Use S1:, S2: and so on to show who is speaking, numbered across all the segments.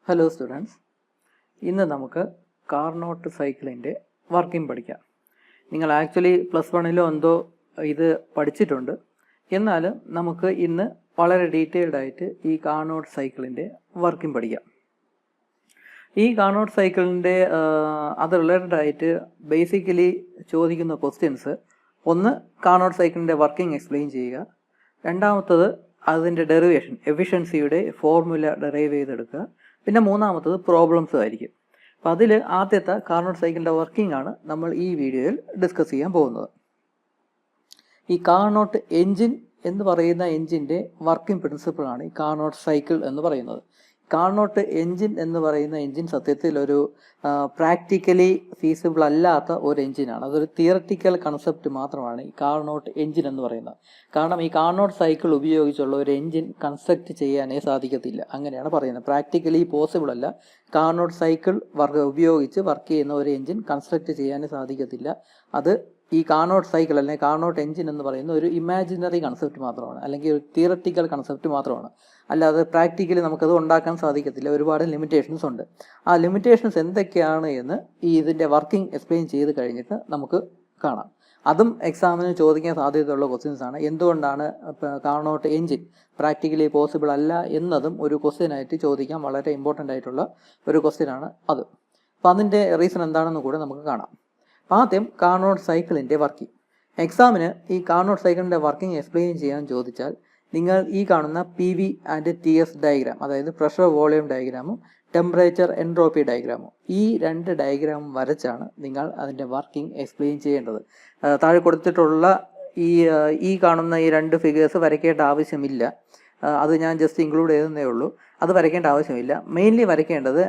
S1: Hello students, ഇന്ന് നമുക്ക് Carnot സൈക്കിളിൻ്റെ വർക്കിംഗ് പഠിക്കാം. നിങ്ങൾ ആക്ച്വലി +1 എന്തോ ഇത് പഠിച്ചിട്ടുണ്ട്. എന്നാലും നമുക്ക് ഇന്ന് വളരെ ഡീറ്റെയിൽഡ് ആയിട്ട് ഈ കാർനോട്ട് സൈക്കിളിൻ്റെ വർക്കിംഗ് പഠിക്കാം. ഈ കാർനോട്ട് സൈക്കിളിൻ്റെ അത് റിലേറ്റഡ് ആയിട്ട് ബേസിക്കലി ചോദിക്കുന്ന ക്വസ്റ്റ്യൻസ്, ഒന്ന് കാർനോട്ട് സൈക്കിളിൻ്റെ വർക്കിംഗ് എക്സ്പ്ലെയിൻ ചെയ്യുക, രണ്ടാമത്തത് അതിൻ്റെ ഡെറിവേഷൻ എഫിഷ്യൻസിയുടെ ഫോർമുല ഡെറൈവ് ചെയ്തെടുക്കുക, പിന്നെ മൂന്നാമത്തത് പ്രോബ്ലംസ് ആയിരിക്കും. അപ്പോൾ അതിൽ ആദ്യത്തെ കാർനോട്ട് സൈക്കിളിൻ്റെ വർക്കിംഗ് ആണ് നമ്മൾ ഈ വീഡിയോയിൽ ഡിസ്കസ് ചെയ്യാൻ പോകുന്നത്. ഈ കാർനോട്ട് എൻജിൻ എന്ന് പറയുന്ന എൻജിൻ്റെ വർക്കിംഗ് പ്രിൻസിപ്പിളാണ് ഈ കാർനോട്ട് സൈക്കിൾ എന്ന് പറയുന്നത്. കാർനോട്ട് എൻജിൻ എന്ന് പറയുന്ന എൻജിൻ സത്യത്തിൽ ഒരു പ്രാക്ടിക്കലി ഫീസിബിൾ അല്ലാത്ത ഒരു എൻജിനാണ്. അതൊരു തിയററ്റിക്കൽ കൺസെപ്റ്റ് മാത്രമാണ് ഈ കാർനോട്ട് എൻജിൻ എന്ന് പറയുന്നത്. കാരണം ഈ കാർനോട്ട് സൈക്കിൾ ഉപയോഗിച്ചുള്ള ഒരു എൻജിൻ കൺസ്ട്രക്റ്റ് ചെയ്യാനേ സാധിക്കത്തില്ല, അങ്ങനെയാണ് പറയുന്നത്. പ്രാക്ടിക്കലി പോസിബിൾ അല്ല. കാർനോട്ട് സൈക്കിൾ ഉപയോഗിച്ച് വർക്ക് ചെയ്യുന്ന ഒരു എൻജിൻ കൺസ്ട്രക്റ്റ് ചെയ്യാനേ സാധിക്കത്തില്ല. അത് ഈ കാർനോട്ട് സൈക്കിൾ അല്ലെങ്കിൽ കാർനോട്ട് എൻജിൻ എന്ന് പറയുന്ന ഒരു ഇമാജിനറി കൺസെപ്റ്റ് മാത്രമാണ്, അല്ലെങ്കിൽ ഒരു തിയററ്റിക്കൽ കൺസെപ്റ്റ് മാത്രമാണ്. അല്ലാതെ പ്രാക്ടിക്കലി നമുക്കത് ഉണ്ടാക്കാൻ സാധിക്കത്തില്ല. ഒരുപാട് ലിമിറ്റേഷൻസ് ഉണ്ട്. ആ ലിമിറ്റേഷൻസ് എന്തൊക്കെയാണ് എന്ന് ഇതിൻ്റെ വർക്കിംഗ് എക്സ്പ്ലെയിൻ ചെയ്ത് കഴിഞ്ഞിട്ട് നമുക്ക് കാണാം. അതും എക്സാമിന് ചോദിക്കാൻ സാധ്യതയുള്ള ക്വസ്റ്റ്യൻസ് ആണ്. എന്തുകൊണ്ടാണ് കാർനോട്ട് എൻജിൻ പ്രാക്ടിക്കലി പോസിബിൾ അല്ല എന്നതും ഒരു ക്വസ്റ്റ്യനായിട്ട് ചോദിക്കാൻ വളരെ ഇമ്പോർട്ടൻ്റ് ആയിട്ടുള്ള ഒരു ക്വസ്റ്റ്യനാണ് അത്. അപ്പോൾ അതിൻ്റെ റീസൺ എന്താണെന്ന് കൂടെ നമുക്ക് കാണാം. ആദ്യം കാർനോട്ട് സൈക്കിളിൻ്റെ വർക്കിംഗ്. എക്സാമിന് ഈ കാർനോട്ട് സൈക്കിളിൻ്റെ വർക്കിംഗ് എക്സ്പ്ലെയിൻ ചെയ്യാൻ ചോദിച്ചാൽ നിങ്ങൾ ഈ കാണുന്ന PV ആൻഡ് TS ഡയഗ്രാം, അതായത് പ്രഷർ വോളിയം ഡയഗ്രാമും ടെമ്പറേച്ചർ എൻട്രോപ്പി ഡയഗ്രാമും, ഈ രണ്ട് ഡയഗ്രാമും വരച്ചാണ് നിങ്ങൾ അതിൻ്റെ വർക്കിംഗ് എക്സ്പ്ലെയിൻ ചെയ്യേണ്ടത്. താഴെ കൊടുത്തിട്ടുള്ള ഈ കാണുന്ന ഈ രണ്ട് ഫിഗേഴ്സ് വരയ്ക്കേണ്ട ആവശ്യമില്ല. അത് ഞാൻ ജസ്റ്റ് ഇൻക്ലൂഡ് ചെയ്തതേ ഉള്ളൂ. അത് വരയ്ക്കേണ്ട ആവശ്യമില്ല. മെയിൻലി വരയ്ക്കേണ്ടത്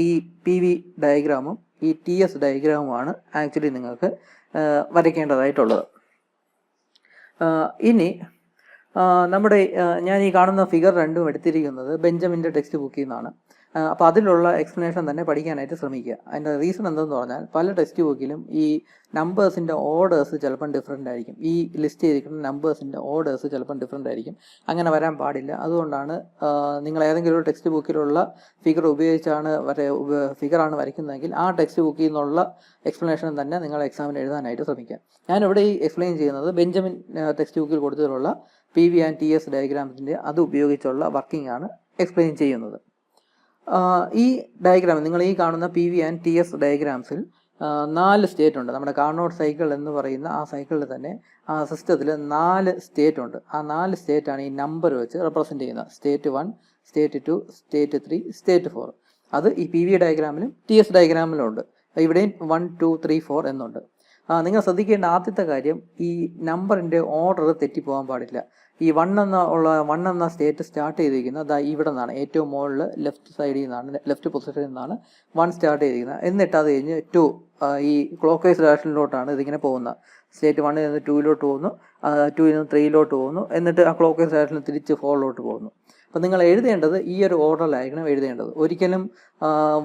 S1: ഈ PV ഡയഗ്രാമും ഈ TS ഡയഗ്രാമുമാണ് ആക്ച്വലി നിങ്ങൾക്ക് വരയ്ക്കേണ്ടതായിട്ടുള്ളത്. ഇനി നമ്മുടെ ഞാൻ ഈ കാണുന്ന ഫിഗർ രണ്ടും എടുത്തിരിക്കുന്നത് ബെഞ്ചമിൻ്റെ ടെക്സ്റ്റ് ബുക്കിൽ നിന്നാണ്. അപ്പോൾ അതിലുള്ള എക്സ്പ്ലനേഷൻ തന്നെ പഠിക്കാനായിട്ട് ശ്രമിക്കുക. അതിൻ്റെ റീസൺ എന്തെന്ന് പറഞ്ഞാൽ പല ടെക്സ്റ്റ് ബുക്കിലും ഈ നമ്പേഴ്സിൻ്റെ ഓർഡേഴ്സ് ചിലപ്പം ഡിഫറെൻ്റ് ആയിരിക്കും. ഈ ലിസ്റ്റ് ചെയ്തിരിക്കുന്ന നമ്പേഴ്സിൻ്റെ ഓർഡേഴ്സ് ചിലപ്പം ഡിഫറെൻ്റ് ആയിരിക്കും. അങ്ങനെ വരാൻ പാടില്ല. അതുകൊണ്ടാണ് നിങ്ങൾ ഏതെങ്കിലും ഒരു ടെക്സ്റ്റ് ബുക്കിലുള്ള ഫിഗർ ഉപയോഗിച്ചാണ് ഫിഗറാണ് വരയ്ക്കുന്നതെങ്കിൽ ആ ടെക്സ്റ്റ് ബുക്കിൽ നിന്നുള്ള എക്സ്പ്ലനേഷൻ തന്നെ നിങ്ങൾ എക്സാമിന് എഴുതാനായിട്ട് ശ്രമിക്കുക. ഞാനിവിടെ ഈ എക്സ്പ്ലെയിൻ ചെയ്യുന്നത് ബെഞ്ചമിൻ ടെക്സ്റ്റ് ബുക്കിൽ കൊടുത്തിട്ടുള്ള PV ആൻഡ് TS ഡയഗ്രാംസിൻ്റെ അത് ഉപയോഗിച്ചുള്ള വർക്കിംഗ് ആണ് എക്സ്പ്ലെയിൻ ചെയ്യുന്നത്. ഈ ഡയഗ്രാം നിങ്ങൾ ഈ കാണുന്ന PV ആൻഡ് TS ഡയഗ്രാംസിൽ 4 സ്റ്റേറ്റ് ഉണ്ട്. നമ്മുടെ കാർനോട്ട് സൈക്കിൾ എന്ന് പറയുന്ന ആ സൈക്കിളിൽ തന്നെ ആ സിസ്റ്റത്തിൽ 4 സ്റ്റേറ്റ് ഉണ്ട്. ആ 4 സ്റ്റേറ്റാണ് ഈ നമ്പർ വെച്ച് റെപ്രസെൻറ്റ് ചെയ്യുന്നത്. State 1, state 2, state 3, state 4. അത് ഈ PV ഡയഗ്രാമിലും TS ഡയഗ്രാമിലും ഉണ്ട്. ഇവിടെയും 1, 2, 3, 4 എന്നുണ്ട്. നിങ്ങൾ ശ്രദ്ധിക്കേണ്ട ആദ്യത്തെ കാര്യം, ഈ നമ്പറിൻ്റെ ഓർഡർ തെറ്റിപ്പോകാൻ പാടില്ല. ഈ 1 എന്ന സ്റ്റേറ്റ് സ്റ്റാർട്ട് ചെയ്തിരിക്കുന്നത് ഇവിടെ നിന്നാണ്. ഏറ്റവും മുകളിൽ ലെഫ്റ്റ് പൊസിഷനിൽ നിന്നാണ് 1 സ്റ്റാർട്ട് ചെയ്തിരിക്കുന്നത്. എന്നിട്ട് അത് കഴിഞ്ഞ് 2 ഈ ക്ലോക്ക് വൈസ് ഡയറക്ഷനിലോട്ടാണ് ഇതിങ്ങനെ പോകുന്നത്. സ്റ്റേറ്റ് 1 നിന്ന് 2 പോകുന്നു, 2 നിന്ന് 3 പോകുന്നു, എന്നിട്ട് ആ ക്ലോക്ക് വൈസ് ഡയറക്ഷനിൽ തിരിച്ച് 4 പോകുന്നു. അപ്പോൾ നിങ്ങൾ എഴുതേണ്ടത് ഈ ഒരു ഓർഡറിലായിരിക്കണം എഴുതേണ്ടത്. ഒരിക്കലും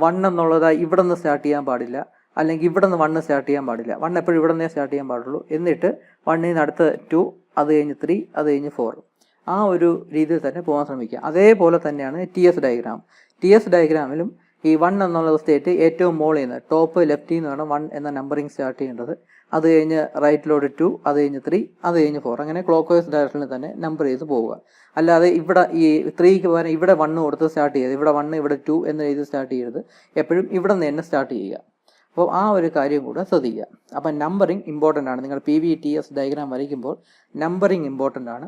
S1: 1 എന്നുള്ളത് ഇവിടെ നിന്ന് സ്റ്റാർട്ട് ചെയ്യാൻ പാടില്ല, അല്ലെങ്കിൽ ഇവിടെ നിന്ന് 1 സ്റ്റാർട്ട് ചെയ്യാൻ പാടില്ല. 1 എപ്പോഴും ഇവിടെ നിന്നേ സ്റ്റാർട്ട് ചെയ്യാൻ പാടുള്ളൂ. എന്നിട്ട് 1 നിന്ന് അടുത്ത് 2, അത് കഴിഞ്ഞ് 3, അത് കഴിഞ്ഞ് 4. ആ ഒരു രീതിയിൽ തന്നെ പോകാൻ ശ്രമിക്കുക. അതേപോലെ തന്നെയാണ് TS ഡയഗ്രാം. TS ഡയഗ്രാമിലും ഈ 1 എന്നുള്ള സ്റ്റേറ്റ് ഏറ്റവും മുകളിൽ നിന്ന് ടോപ്പ് ലെഫ്റ്റിൽ നിന്ന് വേണം 1 എന്ന നമ്പറിങ് സ്റ്റാർട്ട് ചെയ്യേണ്ടത്. അത് കഴിഞ്ഞ് റൈറ്റിലോട്ട് 2, അത് കഴിഞ്ഞ് 3, അത് കഴിഞ്ഞ് 4. അങ്ങനെ ക്ലോക്ക് വൈസ് ഡയറക്ഷനിൽ തന്നെ നമ്പർ ചെയ്ത് പോവുക. അല്ലാതെ ഇവിടെ ഈ 3ക്ക് പകരം ഇവിടെ 1 കൊടുത്ത് സ്റ്റാർട്ട് ചെയ്ത് ഇവിടെ 1 ഇവിടെ 2 എന്ന രീതിയിൽ സ്റ്റാർട്ട് ചെയ്യരുത്. എപ്പോഴും ഇവിടെ നിന്ന് തന്നെ സ്റ്റാർട്ട് ചെയ്യുക. അപ്പോൾ ആ ഒരു കാര്യം കൂടെ ശ്രദ്ധിക്കുക. അപ്പം നമ്പറിങ് ഇമ്പോർട്ടൻ്റ് ആണ്. നിങ്ങൾ PV TS ഡയഗ്രാം വരയ്ക്കുമ്പോൾ നമ്പറിങ് ഇമ്പോർട്ടൻ്റ് ആണ്.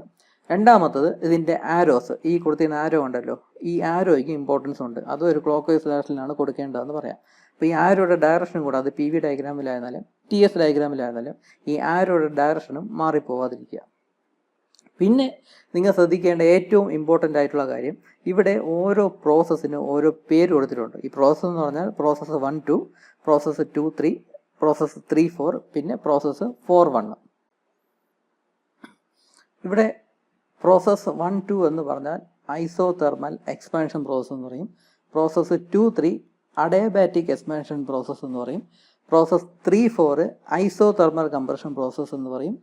S1: രണ്ടാമത്തത് ഇതിൻ്റെ ആരോസ്, ഈ കൊടുത്തിരുന്ന ആരോ ഉണ്ടല്ലോ, ഈ ആരോയ്ക്ക് ഇമ്പോർട്ടൻസ് ഉണ്ട്. അതും ഒരു ക്ലോക്ക് വൈസ് ഡയറക്ഷനിലാണ് കൊടുക്കേണ്ടതെന്ന് പറയാം. അപ്പോൾ ഈ ആരോയുടെ ഡയറക്ഷനും കൂടെ, അത് PV ഡയഗ്രാമിലായിരുന്നാലും TS ഡയഗ്രാമിലായിരുന്നാലും ഈ ആരോയുടെ ഡയറക്ഷനും മാറിപ്പോവാതിരിക്കുക. പിന്നെ നിങ്ങൾ ശ്രദ്ധിക്കേണ്ട ഏറ്റവും ഇമ്പോർട്ടൻ്റ് ആയിട്ടുള്ള കാര്യം, ഇവിടെ ഓരോ പ്രോസസ്സിനും ഓരോ പേര് കൊടുത്തിട്ടുണ്ട്. ഈ പ്രോസസ്സ് എന്ന് പറഞ്ഞാൽ പ്രോസസ്സ് 1, 2, പ്രോസസ്സ് 2, 3, പ്രോസസ്സ് 3, 4, പിന്നെ പ്രോസസ്സ് 4, 1. ഇവിടെ പ്രോസസ്സ് 1, 2 എന്ന് പറഞ്ഞാൽ ഐസോതെർമൽ എക്സ്പാൻഷൻ പ്രോസസ്സ് എന്ന് പറയും. പ്രോസസ്സ് 2, 3 അഡയാബാറ്റിക് എക്സ്പാൻഷൻ പ്രോസസ്സ് എന്ന് പറയും. പ്രോസസ്സ് 3, 4 ഐസോതെർമൽ കംപ്രഷൻ പ്രോസസ്സ് എന്ന് പറയും.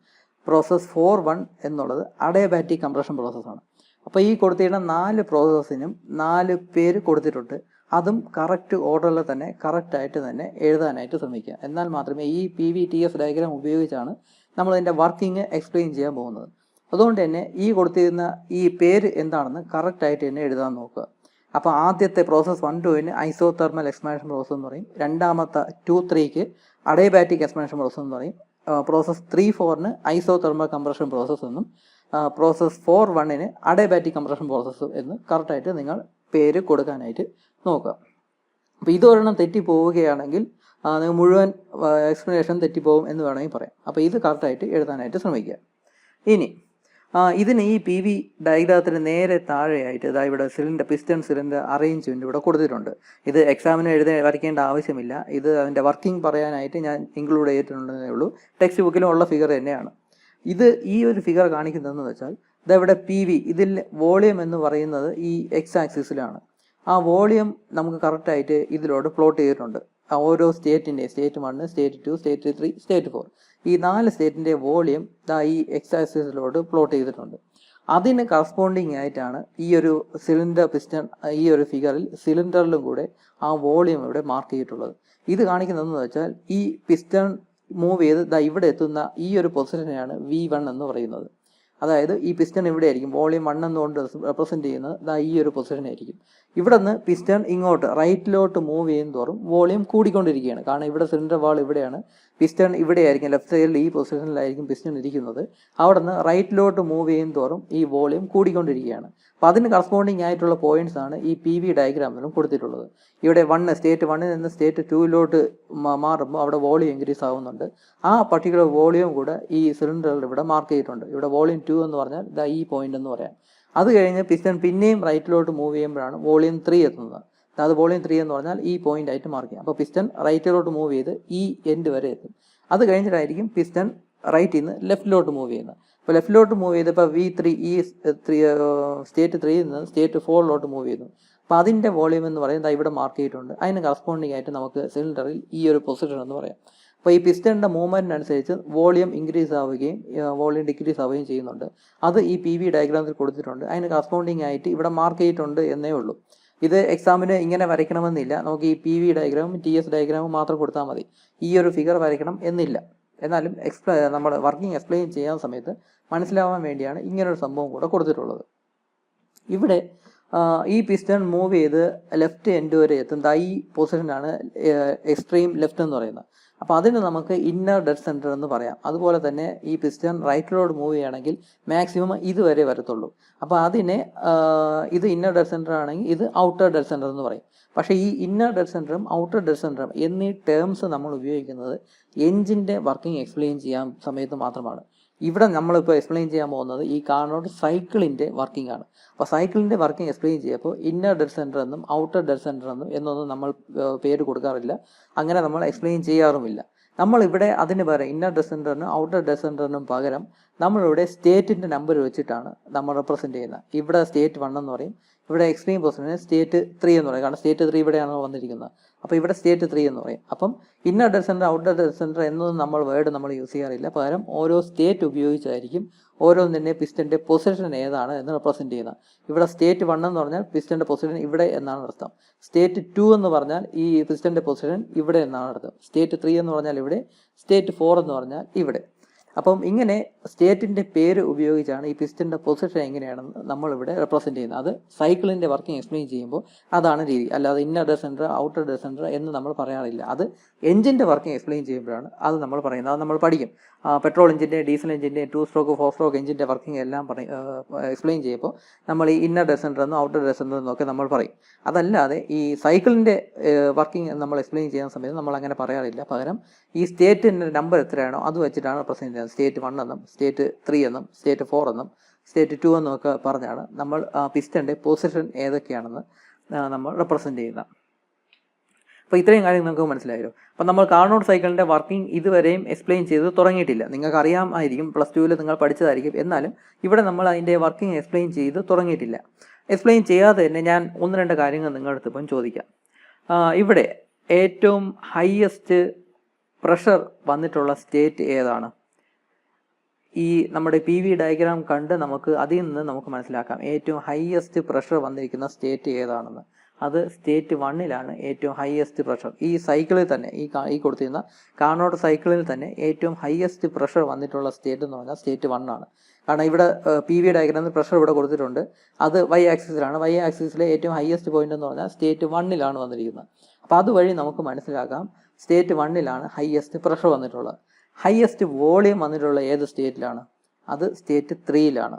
S1: പ്രോസസ്സ് 4, 1 എന്നുള്ളത് അഡയാബാറ്റിക് കംപ്രഷൻ പ്രോസസ്സാണ്. അപ്പോൾ ഈ കൊടുത്തിരുന്ന 4 പ്രോസസ്സിനും 4 പേര് കൊടുത്തിട്ടുണ്ട്. അതും കറക്റ്റ് ഓർഡറിൽ തന്നെ കറക്റ്റായിട്ട് തന്നെ എഴുതാനായിട്ട് ശ്രമിക്കുക. എന്നാൽ മാത്രമേ ഈ PVTS ഡയഗ്രാം ഉപയോഗിച്ചാണ് നമ്മളതിൻ്റെ വർക്കിംഗ് എക്സ്പ്ലെയിൻ ചെയ്യാൻ പോകുന്നത്. അതുകൊണ്ട് തന്നെ ഈ കൊടുത്തിരുന്ന ഈ പേര് എന്താണെന്ന് കറക്റ്റായിട്ട് തന്നെ എഴുതാൻ നോക്കുക. അപ്പോൾ ആദ്യത്തെ പ്രോസസ്സ് 1 2-ന് ഐസോതെർമൽ എക്സ്പാൻഷൻ പ്രോസസ് എന്ന് പറയും. രണ്ടാമത്തെ 2 3-ക്ക് അഡയബാറ്റിക് എക്സ്പാൻഷൻ പ്രോസസ് എന്ന് പറയും. പ്രോസസ് 3 4-ന് ഐസോതെർമൽ കംപ്രഷൻ പ്രോസസ്സ് എന്നും പ്രോസസ് 4 1-ന് അഡയബാറ്റിക് കംപ്രഷൻ പ്രോസസ്സ് എന്ന് കറക്റ്റായിട്ട് നിങ്ങൾ പേര് കൊടുക്കാനായിട്ട് നോക്കുക. അപ്പോൾ ഇതൊരെണ്ണം തെറ്റിപ്പോവുകയാണെങ്കിൽ നിങ്ങൾ മുഴുവൻ എക്സ്പ്ലനേഷൻ തെറ്റിപ്പോവും എന്ന് വേണമെങ്കിൽ പറയാം. അപ്പോൾ ഇത് കറക്റ്റായിട്ട് എഴുതാനായിട്ട് ശ്രമിക്കുക. ഇനി ഇതിന് ഈ PV ഡയഗ്രാമത്തിന് നേരെ താഴെയായിട്ട് ഇതാ ഇവിടെ പിസ്റ്റൺ സിലിണ്ടർ അറേഞ്ച്മെൻറ്റ് ഇവിടെ കൊടുത്തിട്ടുണ്ട്. ഇത് എക്സാമിന് വരയ്ക്കേണ്ട ആവശ്യമില്ല. ഇത് അതിൻ്റെ വർക്കിംഗ് പറയാനായിട്ട് ഞാൻ ഇൻക്ലൂഡ് ചെയ്തിട്ടുണ്ടെന്നേ ഉള്ളൂ. ടെക്സ്റ്റ് ബുക്കിലും ഉള്ള ഫിഗർ തന്നെയാണ്. ഇത് ഈ ഒരു ഫിഗർ കാണിക്കുന്നതെന്ന് വെച്ചാൽ ഇതെവിടെ PV, ഇതിൽ വോളിയം എന്ന് പറയുന്നത് ഈ എക്സ് ആക്സിസിലാണ്. ആ വോളിയം നമുക്ക് കറക്റ്റായിട്ട് ഇതിലോട്ട് പ്ലോട്ട് ചെയ്തിട്ടുണ്ട്. ഓരോ സ്റ്റേറ്റിൻ്റെ സ്റ്റേറ്റ് 1, സ്റ്റേറ്റ് 2, സ്റ്റേറ്റ് 3, സ്റ്റേറ്റ് 4 ഈ 4 സ്റ്റേറ്റിൻ്റെ വോളിയം ഈ എക്സ് ആക്സിസിലോട്ട് പ്ലോട്ട് ചെയ്തിട്ടുണ്ട്. അതിന് കറസ്പോണ്ടിങ് ആയിട്ടാണ് ഈ ഒരു സിലിണ്ടർ പിസ്റ്റൺ ഈ ഒരു ഫിഗറിൽ സിലിണ്ടറിലും കൂടെ ആ വോളിയം ഇവിടെ മാർക്ക് ചെയ്തിട്ടുള്ളത്. ഇത് കാണിക്കുന്നതെന്ന് വെച്ചാൽ ഈ പിസ്റ്റൺ മൂവ് ചെയ്ത് ഇവിടെ എത്തുന്ന ഈ ഒരു പൊസിഷനെയാണ് V1 എന്ന് പറയുന്നത്. അതായത് ഈ പിസ്റ്റൺ ഇവിടെ ആയിരിക്കും, വോളിയം 1 എന്നുകൊണ്ട് റെപ്രസെൻറ്റ് ചെയ്യുന്നത് ഈ ഒരു പൊസിഷനായിരിക്കും. ഇവിടെ നിന്ന് പിസ്റ്റൺ ഇങ്ങോട്ട് റൈറ്റിലോട്ട് മൂവ് ചെയ്യും തോറും വോളിയം കൂടിക്കൊണ്ടിരിക്കുകയാണ്. കാരണം ഇവിടെ സിലിണ്ടർ വാൾ ഇവിടെയാണ്, പിസ്റ്റൺ ഇവിടെ ആയിരിക്കും, ലെഫ്റ്റ് സൈഡിൽ ഈ പൊസിഷനിലായിരിക്കും പിസ്റ്റൺ ഇരിക്കുന്നത്. അവിടെ നിന്ന് റൈറ്റിലോട്ട് മൂവ് ചെയ്യും തോറും ഈ വോളിയം കൂടിക്കൊണ്ടിരിക്കുകയാണ്. അപ്പോൾ അതിന് കറസ്പോണ്ടിങ് ആയിട്ടുള്ള പോയിന്റ്സ് ആണ് ഈ PV ഡയഗ്രാമിലും കൊടുത്തിട്ടുള്ളത്. ഇവിടെ സ്റ്റേറ്റ് 1-ൽ നിന്ന് സ്റ്റേറ്റ് 2-ലോട്ട് മാറുമ്പോൾ അവിടെ വോളിയം ഇൻക്രീസ് ആവുന്നുണ്ട്. ആ പർട്ടിക്കുലർ വോളിയം കൂടെ ഈ സിലിണ്ടറിൽ ഇവിടെ മാർക്ക് ചെയ്തിട്ടുണ്ട്. ഇവിടെ വോളിയം 2 എന്ന് പറഞ്ഞാൽ ഈ പോയിന്റ് എന്ന് പറയാം. അത് കഴിഞ്ഞ് പിസ്റ്റൺ പിന്നെയും റൈറ്റിലോട്ട് മൂവ് ചെയ്യുമ്പോഴാണ് വോളിയം 3 എത്തുന്നത്. അത് വോളിയം 3 എന്ന് പറഞ്ഞാൽ ഈ പോയിന്റ് ആയിട്ട് മാർക്ക് ചെയ്യാം. അപ്പോൾ പിസ്റ്റൺ റൈറ്റിലോട്ട് മൂവ് ചെയ്ത് ഈ എൻഡ് വരെ എത്തും. അത് കഴിഞ്ഞിട്ടായിരിക്കും പിസ്റ്റൺ റൈറ്റിൽ നിന്ന് ലെഫ്റ്റിലോട്ട് മൂവ് ചെയ്യുന്നത്. അപ്പോൾ ലെഫ്റ്റിലോട്ട് മൂവ് ചെയ്തപ്പോൾ V3 ഈ സ്റ്റേറ്റ് 3-ൽ നിന്ന് സ്റ്റേറ്റ് 4-ലോട്ട് മൂവ് ചെയ്യുന്നു. അപ്പോൾ അതിൻ്റെ വോളിയം എന്ന് പറയുന്നത് ഇവിടെ മാർക്ക് ചെയ്തിട്ടുണ്ട്. അതിന് കറസ്പോണ്ടിങ് ആയിട്ട് നമുക്ക് സിലിണ്ടറിൽ ഈ ഒരു പൊസിഷൻ എന്ന് പറയാം. അപ്പോൾ ഈ പിസ്റ്റണിൻ്റെ മൂവ്മെൻറ്റിനനുസരിച്ച് വോളിയം ഇൻക്രീസ് ആവുകയും വോളിയം ഡിക്രീസ് ആവുകയും ചെയ്യുന്നുണ്ട്. അത് ഈ PV ഡയഗ്രാമത്തിൽ കൊടുത്തിട്ടുണ്ട്. അതിന് കറസ്പോണ്ടിങ് ആയിട്ട് ഇവിടെ മാർക്ക് ചെയ്തിട്ടുണ്ട് എന്നേ ഉള്ളൂ. ഇത് എക്സാമിന് ഇങ്ങനെ വരയ്ക്കണമെന്നില്ല. നമുക്ക് ഈ PV ഡയഗ്രാമും TS ഡയഗ്രാമും മാത്രം കൊടുത്താൽ മതി. ഈ ഒരു ഫിഗർ വരയ്ക്കണം എന്നില്ല. എന്നാലും നമ്മൾ വർക്കിംഗ് എക്സ്പ്ലെയിൻ ചെയ്യാൻ സമയത്ത് മനസ്സിലാവാൻ വേണ്ടിയാണ് ഇങ്ങനൊരു സംഭവം കൂടെ കൊടുത്തിട്ടുള്ളത്. ഇവിടെ ഈ പിസ്റ്റൺ മൂവ് ചെയ്ത് ലെഫ്റ്റ് എൻഡ് വരെ എത്തും. ഈ പൊസിഷനാണ് എക്സ്ട്രീം ലെഫ്റ്റ് എന്ന് പറയുന്നത്. അപ്പോൾ അതിന് നമുക്ക് ഇന്നർ ഡെഡ് സെൻറ്റർ എന്ന് പറയാം. അതുപോലെ തന്നെ ഈ പിസ്റ്റൺ റൈറ്റിലോട്ട് മൂവ് ചെയ്യുകയാണെങ്കിൽ മാക്സിമം ഇതുവരെ വരത്തുള്ളൂ. അപ്പോൾ അതിനെ ഇത് ഇന്നർ ഡെഡ് സെൻറ്റർ ആണെങ്കിൽ ഇത് ഔട്ടർ ഡെഡ് സെൻറ്റർ എന്ന് പറയും. പക്ഷേ ഈ ഇന്നർ ഡെഡ് സെൻറ്ററും ഔട്ടർ ഡെഡ് സെൻറ്ററും എന്നീ ടേംസ് നമ്മൾ ഉപയോഗിക്കുന്നത് എൻജിൻ്റെ വർക്കിംഗ് എക്സ്പ്ലെയിൻ ചെയ്യാൻ സമയത്ത് മാത്രമാണ്. ഇവിടെ നമ്മളിപ്പോൾ എക്സ്പ്ലെയിൻ ചെയ്യാൻ പോകുന്നത് ഈ കാർനോട്ട് സൈക്കിളിൻ്റെ വർക്കിംഗ് ആണ്. അപ്പോൾ സൈക്കിളിൻ്റെ വർക്കിംഗ് എക്സ്പ്ലെയിൻ ചെയ്യുമ്പോൾ ഇന്നർ ഡെഡ് സെൻറ്റർ എന്നും ഔട്ടർ ഡെഡ് സെൻറ്റർ എന്നൊന്നും നമ്മൾ പേര് കൊടുക്കാറില്ല. അങ്ങനെ നമ്മൾ എക്സ്പ്ലെയിൻ ചെയ്യാറുമില്ല. നമ്മളിവിടെ അതിന് പകരം ഇന്നർ ഡെഡ് സെൻറ്ററിനും ഔട്ടർ ഡെഡ് സെൻറ്ററിനും പകരം നമ്മളിവിടെ സ്റ്റേറ്റിൻ്റെ നമ്പർ വെച്ചിട്ടാണ് നമ്മൾ റെപ്രസെൻറ്റ് ചെയ്യുന്നത്. ഇവിടെ സ്റ്റേറ്റ് 1 എന്ന് പറയും, ഇവിടെ എക്സ്ട്രീം പൊസിഷന് സ്റ്റേറ്റ് 3 എന്ന് പറയും. കാരണം സ്റ്റേറ്റ് 3 ഇവിടെയാണ് വന്നിരിക്കുന്നത്. അപ്പോൾ ഇവിടെ സ്റ്റേറ്റ് 3 എന്ന് പറയും. അപ്പം inner dead centre outer dead centre എന്നൊന്നും നമ്മൾ യൂസ് ചെയ്യാറില്ല. പകരം ഓരോ സ്റ്റേറ്റ് ഉപയോഗിച്ചായിരിക്കും ഓരോന്നിൻ്റെ പിസ്റ്റൻ്റെ പൊസിഷൻ ഏതാണ് എന്ന് റെപ്രസെൻറ്റ് ചെയ്യുന്നത്. ഇവിടെ സ്റ്റേറ്റ് 1 എന്ന് പറഞ്ഞാൽ പിസ്റ്റൻ്റെ പൊസിഷൻ ഇവിടെ എന്നാണ് അർത്ഥം. സ്റ്റേറ്റ് 2 എന്ന് പറഞ്ഞാൽ ഈ പിസ്റ്റൻ്റെ പൊസിഷൻ ഇവിടെ എന്നാണ് അർത്ഥം. സ്റ്റേറ്റ് 3 എന്ന് പറഞ്ഞാൽ ഇവിടെ, സ്റ്റേറ്റ് 4 എന്ന് പറഞ്ഞാൽ ഇവിടെ. അപ്പം ഇങ്ങനെ സ്റ്റേറ്റിൻ്റെ പേര് ഉപയോഗിച്ചാണ് ഈ പിസ്റ്റൻ്റെ പൊസിഷൻ എങ്ങനെയാണെന്ന് നമ്മളിവിടെ റെപ്രസെൻറ്റ് ചെയ്യുന്നത്. അത് സൈക്കിളിൻ്റെ വർക്കിംഗ് എക്സ്പ്ലെയിൻ ചെയ്യുമ്പോൾ അതാണ് രീതി. അല്ലാതെ inner dead centre outer dead centre എന്ന് നമ്മൾ പറയാറില്ല. അത് എഞ്ചിൻ്റെ വർക്കിംഗ് എക്സ്പ്ലെയിൻ ചെയ്യുമ്പോഴാണ് അത് നമ്മൾ പറയുന്നത്. അത് നമ്മൾ പഠിക്കും. പെട്രോൾ എഞ്ചിൻ്റെ, ഡീസൽ എഞ്ചിൻ്റെ, 2 സ്ട്രോക്ക് 4 സ്ട്രോക്ക് എഞ്ചിൻ്റെ വർക്കിംഗ് എല്ലാം എക്സ്പ്ലെയിൻ ചെയ്യുമ്പോൾ നമ്മൾ ഈ ഇന്നർ ഡെഡ് സെൻറ്റർ എന്നും ഔട്ടർ ഡെഡ് സെൻറ്റർ എന്നൊക്കെ നമ്മൾ പറയും. അതല്ലാതെ ഈ സൈക്കിളിൻ്റെ വർക്കിംഗ് നമ്മൾ എക്സ്പ്ലെയിൻ ചെയ്യുന്ന സമയത്ത് നമ്മൾ അങ്ങനെ പറയാറില്ല. പകരം ഈ സ്റ്റേറ്റിൻ്റെ നമ്പർ എത്രയാണോ അത് വെച്ചിട്ടാണ് റെപ്രസെൻറ്റ് ചെയ്യുന്നത്. സ്റ്റേറ്റ് 1 എന്നും സ്റ്റേറ്റ് 3 എന്നും സ്റ്റേറ്റ് 4 എന്നും സ്റ്റേറ്റ് 2 എന്നും ഒക്കെ പറഞ്ഞാണ് നമ്മൾ പിസ്റ്റൻ്റെ പൊസിഷൻ ഏതൊക്കെയാണെന്ന് നമ്മൾ റെപ്രസെൻറ്റ് ചെയ്യുന്നത്. അപ്പോൾ ഇത്രയും കാര്യം നിങ്ങൾക്ക് മനസ്സിലായല്ലോ. അപ്പോൾ നമ്മൾ കാർനോട്ട് സൈക്കിളിൻ്റെ വർക്കിംഗ് ഇതുവരെയും എക്സ്പ്ലെയിൻ ചെയ്ത് തുടങ്ങിയിട്ടില്ല. നിങ്ങൾക്ക് അറിയാമായിരിക്കും, +2-ൽ നിങ്ങൾ പഠിച്ചതായിരിക്കും. എന്നാലും ഇവിടെ നമ്മൾ അതിൻ്റെ വർക്കിംഗ് എക്സ്പ്ലെയിൻ ചെയ്ത് തുടങ്ങിയിട്ടില്ല. എക്സ്പ്ലെയിൻ ചെയ്യാതെ തന്നെ ഞാൻ 1-2 കാര്യങ്ങൾ നിങ്ങളുടെ അടുത്ത് ഇപ്പം ചോദിക്കാം. ഇവിടെ ഏറ്റവും ഹയസ്റ്റ് പ്രഷർ വന്നിട്ടുള്ള സ്റ്റേറ്റ് ഏതാണ്? ഈ നമ്മുടെ പി വി ഡയഗ്രാം കണ്ട് നമുക്ക് അതിൽ നിന്ന് നമുക്ക് മനസ്സിലാക്കാം ഏറ്റവും ഹയസ്റ്റ് പ്രഷർ വന്നിരിക്കുന്ന സ്റ്റേറ്റ് ഏതാണെന്ന്. അത് സ്റ്റേറ്റ് 1 ഏറ്റവും ഹയസ്റ്റ് പ്രഷർ. ഈ സൈക്കിളിൽ തന്നെ ഈ കൊടുത്തിരുന്ന കാർനോട്ട് സൈക്കിളിൽ തന്നെ ഏറ്റവും ഹയസ്റ്റ് പ്രഷർ വന്നിട്ടുള്ള സ്റ്റേറ്റ് എന്ന് പറഞ്ഞാൽ സ്റ്റേറ്റ് 1 ആണ്. കാരണം ഇവിടെ പി വി ഡയഗ്രാമിൽ പ്രഷർ ഇവിടെ കൊടുത്തിട്ടുണ്ട്, അത് വൈ ആക്സിസിലാണ്. വൈ ആക്സിസിലെ ഏറ്റവും ഹയസ്റ്റ് പോയിന്റ് എന്ന് പറഞ്ഞാൽ സ്റ്റേറ്റ് 1 വന്നിരിക്കുന്നത്. അപ്പോൾ അതുവഴി നമുക്ക് മനസ്സിലാക്കാം സ്റ്റേറ്റ് 1 ഹയസ്റ്റ് പ്രഷർ വന്നിട്ടുള്ളത്. ഹയസ്റ്റ് വോളിയം വന്നിട്ടുള്ള ഏത് സ്റ്റേറ്റിലാണ്? അത് സ്റ്റേറ്റ് 3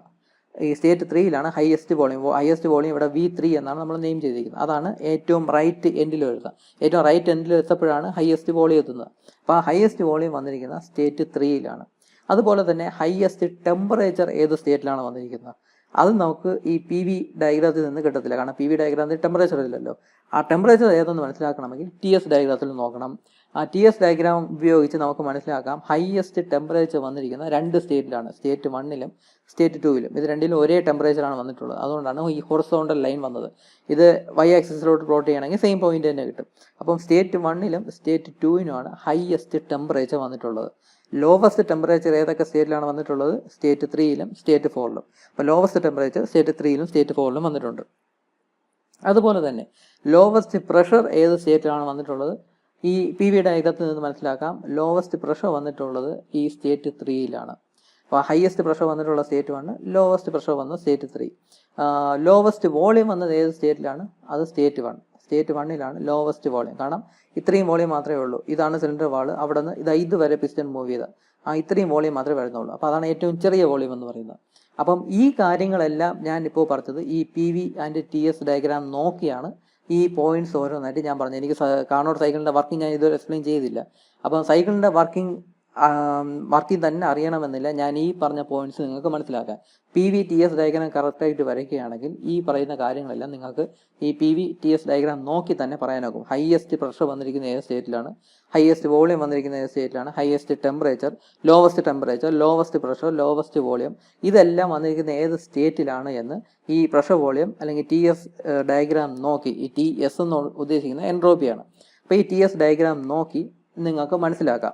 S1: ഈ state 3 highest volume. Highest volume ഇവിടെ V3 എന്നാണ് നമ്മൾ നെയിം ചെയ്തിരിക്കുന്നത്. അതാണ് ഏറ്റവും റൈറ്റ് എൻഡിൽ എഴുതുക. ഏറ്റവും റൈറ്റ് എൻഡിൽ എത്തപ്പോഴാണ് ഹയസ്റ്റ് വോളിയം എത്തുന്നത്. അപ്പോൾ ആ ഹയസ്റ്റ് വോളിയം വന്നിരിക്കുന്ന സ്റ്റേറ്റ് 3 അതുപോലെ തന്നെ ഹയസ്റ്റ് ടെമ്പറേച്ചർ ഏത് സ്റ്റേറ്റിലാണ് വന്നിരിക്കുന്നത്? അത് നമുക്ക് ഈ പി വി ഡയഗ്രാത്തിൽ നിന്ന് കിട്ടത്തില്ല. കാരണം പി വി ഡയഗ്രാത്തിൽ ടെമ്പറേച്ചർ ഇല്ലല്ലോ. ആ ടെമ്പറേച്ചർ ഏതെന്ന് മനസ്സിലാക്കണമെങ്കിൽ ടി എസ് ഡയഗ്രാത്തിൽ നോക്കണം. ആ ടി എസ് ഡയഗ്രാം ഉപയോഗിച്ച് നമുക്ക് മനസ്സിലാക്കാം ഹയസ്റ്റ് ടെമ്പറേച്ചർ വന്നിരിക്കുന്ന 2 സ്റ്റേറ്റിലാണ്, സ്റ്റേറ്റ് 1 സ്റ്റേറ്റ് 2. ഇത് രണ്ടിലും ഒരേ ടെമ്പറേച്ചറാണ് വന്നിട്ടുള്ളത്. അതുകൊണ്ടാണ് ഈ ഹൊറിസോണ്ടൽ ലൈൻ വന്നത്. ഇത് വൈ ആക്സിസിലോട്ട് പ്ലോട്ട് ചെയ്യണമെങ്കിൽ സെയിം പോയിന്റ് തന്നെ കിട്ടും. അപ്പം സ്റ്റേറ്റ് 1 സ്റ്റേറ്റ് 2 ഹയസ്റ്റ് ടെമ്പറേച്ചർ വന്നിട്ടുള്ളത്. ലോവസ്റ്റ് ടെമ്പറേച്ചർ ഏതൊക്കെ സ്റ്റേറ്റിലാണ് വന്നിട്ടുള്ളത്? State 3 state 4. അപ്പോൾ ലോവസ്റ്റ് ടെമ്പറേച്ചർ സ്റ്റേറ്റ് 3 സ്റ്റേറ്റ് 4 വന്നിട്ടുണ്ട്. അതുപോലെ തന്നെ ലോവസ്റ്റ് പ്രഷർ ഏത് സ്റ്റേറ്റിലാണ് വന്നിട്ടുള്ളത്? ഈ പി വി ഡയഗ്രത്തിൽ നിന്ന് മനസ്സിലാക്കാം ലോവസ്റ്റ് പ്രഷർ വന്നിട്ടുള്ളത് ഈ സ്റ്റേറ്റ് 3 അപ്പോൾ ഹയസ്റ്റ് പ്രഷർ വന്നിട്ടുള്ള സ്റ്റേറ്റ് 1, ലോവസ്റ്റ് പ്രഷർ വന്നത് സ്റ്റേറ്റ് 3. ലോവസ്റ്റ് വോളിയം വന്നത് ഏത് സ്റ്റേറ്റിലാണ്? അത് സ്റ്റേറ്റ് 1. State 1 lowest volume. കാരണം ഇത്രയും വോളിയം മാത്രമേ ഉള്ളൂ. ഇതാണ് സിലിണ്ടർ വാള്, അവിടെ നിന്ന് ഇതുവരെ പിസ്റ്റൺ മൂവ് ചെയ്ത ഇത്രയും വോളിയം മാത്രമേ വരുന്നുള്ളൂ. അപ്പോൾ അതാണ് ഏറ്റവും ചെറിയ വോളിയം എന്ന് പറയുന്നത്. അപ്പം ഈ കാര്യങ്ങളെല്ലാം ഞാൻ ഇപ്പോൾ പറഞ്ഞത് ഈ P V and T S diagram നോക്കിയാണ് ഈ പോയിന്റ്സ് ഓരോന്നായിട്ട് ഞാൻ പറഞ്ഞത്. എനിക്ക് കാർനോട്ട് സൈക്കിളിൻ്റെ വർക്കിംഗ് ഞാൻ ഇതുവരെ എക്സ്പ്ലെയിൻ ചെയ്തില്ല. അപ്പം സൈക്കിളിൻ്റെ വർക്കിംഗ് തന്നെ അറിയണമെന്നില്ല. ഞാൻ ഈ പറഞ്ഞ പോയിന്റ്സ് നിങ്ങൾക്ക് മനസ്സിലാക്കാൻ P V T S diagram കറക്റ്റായിട്ട് വരയ്ക്കുകയാണെങ്കിൽ ഈ പറയുന്ന കാര്യങ്ങളെല്ലാം നിങ്ങൾക്ക് ഈ P V T S diagram നോക്കി തന്നെ പറയാനാകും. ഹയസ്റ്റ് പ്രഷർ വന്നിരിക്കുന്ന ഏത് സ്റ്റേറ്റിലാണ്, ഹയസ്റ്റ് വോളിയം വന്നിരിക്കുന്ന ഏത് സ്റ്റേറ്റിലാണ്, highest temperature, lowest pressure, lowest volume, ഇതെല്ലാം വന്നിരിക്കുന്ന ഏത് സ്റ്റേറ്റിലാണ് എന്ന് ഈ പ്രഷർ വോളിയം അല്ലെങ്കിൽ ടി എസ് ഡയഗ്രാം നോക്കി, ഈ ടി എസ് എന്ന് ഉദ്ദേശിക്കുന്ന എൻട്രോപ്പിയാണ്. അപ്പോൾ ഈ ടി എസ് ഡയഗ്രാം നോക്കി നിങ്ങൾക്ക് മനസ്സിലാക്കാം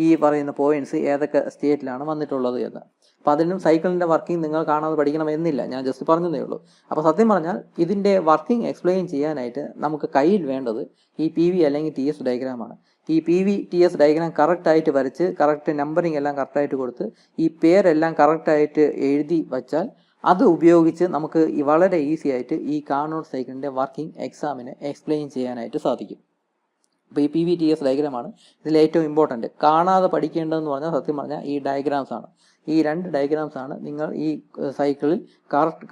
S1: ഈ പറയുന്ന പോയിന്റ്സ് ഏതൊക്കെ സ്റ്റേറ്റിലാണ് വന്നിട്ടുള്ളത് എന്ന്. അപ്പോൾ അതിനും സൈക്കിളിൻ്റെ വർക്കിംഗ് നിങ്ങൾ കാണാതെ പഠിക്കണമെന്നില്ല, ഞാൻ ജസ്റ്റ് പറഞ്ഞതേ ഉള്ളൂ. അപ്പോൾ സത്യം പറഞ്ഞാൽ ഇതിൻ്റെ വർക്കിംഗ് എക്സ്പ്ലെയിൻ ചെയ്യാനായിട്ട് നമുക്ക് കയ്യിൽ വേണ്ടത് ഈ പി വി അല്ലെങ്കിൽ ടി എസ് ഡയഗ്രാമാണ്. ഈ P V T S diagram കറക്റ്റായിട്ട് വരച്ച് കറക്റ്റ് നമ്പറിങ് എല്ലാം കറക്റ്റായിട്ട് കൊടുത്ത് ഈ പേരെല്ലാം കറക്റ്റായിട്ട് എഴുതി വച്ചാൽ അത് ഉപയോഗിച്ച് നമുക്ക് വളരെ ഈസി ആയിട്ട് ഈ കാർനോട്ട് സൈക്കിളിൻ്റെ വർക്കിംഗ് എക്സാമിന് എക്സ്പ്ലെയിൻ ചെയ്യാനായിട്ട് സാധിക്കും. അപ്പോൾ ഈ പി വി ടി എസ് ഡയഗ്രാമാണ് ഇതിൽ ഏറ്റവും ഇമ്പോർട്ടൻറ്റ്. കാണാതെ പഠിക്കേണ്ടതെന്ന് പറഞ്ഞാൽ സത്യം പറഞ്ഞാൽ ഈ ഡയഗ്രാംസ് ആണ്. ഈ 2 ഡയഗ്രാംസ് ആണ് നിങ്ങൾ ഈ സൈക്കിളിൽ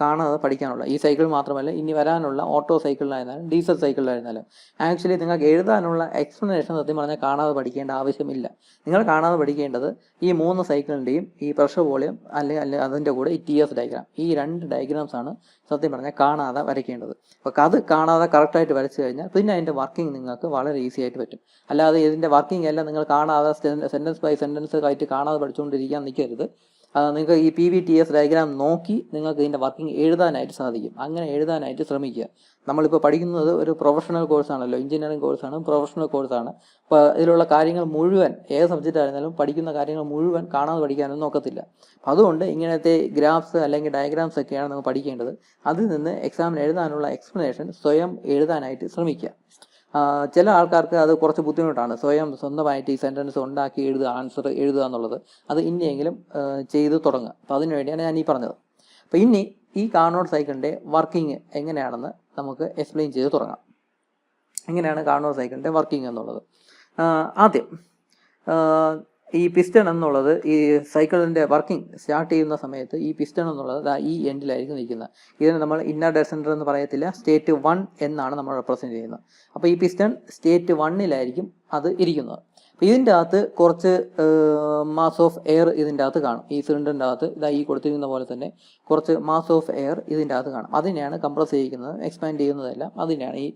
S1: കാണാതെ പഠിക്കാനുള്ള. ഈ സൈക്കിൾ മാത്രമല്ല, ഇനി വരാനുള്ള ഓട്ടോ സൈക്കിളിലായിരുന്നാലും ഡീസൽ സൈക്കിളിലായിരുന്നാലും ആക്ച്വലി നിങ്ങൾക്ക് എഴുതാനുള്ള എക്സ്പ്ലനേഷൻ സത്യം പറഞ്ഞാൽ കാണാതെ പഠിക്കേണ്ട ആവശ്യമില്ല. നിങ്ങൾ കാണാതെ പഠിക്കേണ്ടത് ഈ 3 സൈക്കിളിൻ്റെയും ഈ പ്രഷർ വോളിയം അല്ലെങ്കിൽ അതിൻ്റെ കൂടെ ഈ ടി എസ് ഡയഗ്രാം, ഈ 2 ഡയഗ്രാംസ് ആണ് സത്യം പറഞ്ഞാൽ കാണാതെ വരയ്ക്കേണ്ടത്. അപ്പോൾ അത് കാണാതെ കറക്റ്റായിട്ട് വരച്ചു കഴിഞ്ഞാൽ പിന്നെ അതിൻ്റെ വർക്കിംഗ് നിങ്ങൾക്ക് വളരെ ഈസി ആയിട്ട് പറ്റും. അല്ലാതെ ഇതിൻ്റെ വർക്കിംഗ് എല്ലാം നിങ്ങൾ കാണാതെ സെൻറ്റൻസ് ബൈ സെൻറ്റൻസ് ആയിട്ട് കാണാതെ പഠിച്ചുകൊണ്ടിരിക്കാൻ നിൽക്കരുത്. നിങ്ങൾക്ക് ഈ P V T S diagram നോക്കി നിങ്ങൾക്ക് ഇതിൻ്റെ വർക്കിംഗ് എഴുതാനായിട്ട് സാധിക്കും. അങ്ങനെ എഴുതാനായിട്ട് ശ്രമിക്കുക. നമ്മളിപ്പോൾ പഠിക്കുന്നത് ഒരു പ്രൊഫഷണൽ കോഴ്സാണല്ലോ, എഞ്ചിനീയറിംഗ് കോഴ്സാണ്, പ്രൊഫഷണൽ കോഴ്സാണ്. അപ്പോൾ ഇതിലുള്ള കാര്യങ്ങൾ മുഴുവൻ ഏത് സബ്ജക്റ്റ് ആയിരുന്നാലും പഠിക്കുന്ന കാര്യങ്ങൾ മുഴുവൻ കാണാതെ പഠിക്കാനൊന്നും നോക്കത്തില്ല. അപ്പോൾ അതുകൊണ്ട് ഇങ്ങനത്തെ ഗ്രാഫ്സ് അല്ലെങ്കിൽ ഡയഗ്രാംസ് ഒക്കെയാണ് നമ്മൾ പഠിക്കേണ്ടത്. അതിൽ നിന്ന് എക്സാമിന് എഴുതാനുള്ള എക്സ്പ്ലനേഷൻ സ്വയം എഴുതാനായിട്ട് ശ്രമിക്കുക. ചില ആൾക്കാർക്ക് അത് കുറച്ച് ബുദ്ധിമുട്ടാണ്, സ്വന്തമായിട്ട് ഈ സെൻറ്റൻസ് ഉണ്ടാക്കി ആൻസർ എഴുതുക എന്നുള്ളത്. അത് ഇനിയെങ്കിലും ചെയ്ത് തുടങ്ങുക. അപ്പോൾ അതിനു വേണ്ടിയാണ് ഞാൻ ഈ പറഞ്ഞത്. അപ്പോൾ ഇനി ഈ കാർനോട്ട് സൈക്കിളിൻ്റെ വർക്കിംഗ് എങ്ങനെയാണെന്ന് നമുക്ക് എക്സ്പ്ലെയിൻ ചെയ്ത് തുടങ്ങാം. എങ്ങനെയാണ് കാർനോട്ട് സൈക്കിളിൻ്റെ വർക്കിംഗ് എന്നുള്ളത്? ആദ്യം ഈ പിസ്റ്റൺ എന്നുള്ളത് ഈ സൈക്കിളിൻ്റെ വർക്കിംഗ് സ്റ്റാർട്ട് ചെയ്യുന്ന സമയത്ത് ഈ പിസ്റ്റൺ എന്നുള്ളത് ഈ എൻഡിലായിരിക്കും നിൽക്കുന്നത്. ഇതിന് നമ്മൾ ഇന്നർ ഡെഡ് സെൻറ്റർ എന്ന് പറയത്തില്ല, സ്റ്റേറ്റ് 1 എന്നാണ് നമ്മൾ റെപ്രസെൻറ്റ് ചെയ്യുന്നത്. അപ്പോൾ ഈ പിസ്റ്റൺ സ്റ്റേറ്റ് 1 അത് ഇരിക്കുന്നത്. അപ്പോൾ ഇതിൻ്റെ അകത്ത് കുറച്ച് മാസ് ഓഫ് എയർ ഇതിൻ്റെ അകത്ത് കാണും. ഈ സിലിണ്ടറിൻ്റെ അകത്ത് ഈ കൊടുത്തിരിക്കുന്ന പോലെ തന്നെ കുറച്ച് മാസ് ഓഫ് എയർ ഇതിൻ്റെ അകത്ത് കാണും. അതിനെയാണ് കംപ്രസ് ചെയ്യിക്കുന്നത്, എക്സ്പാൻഡ് ചെയ്യുന്നതെല്ലാം അതിനെയാണ് ഈ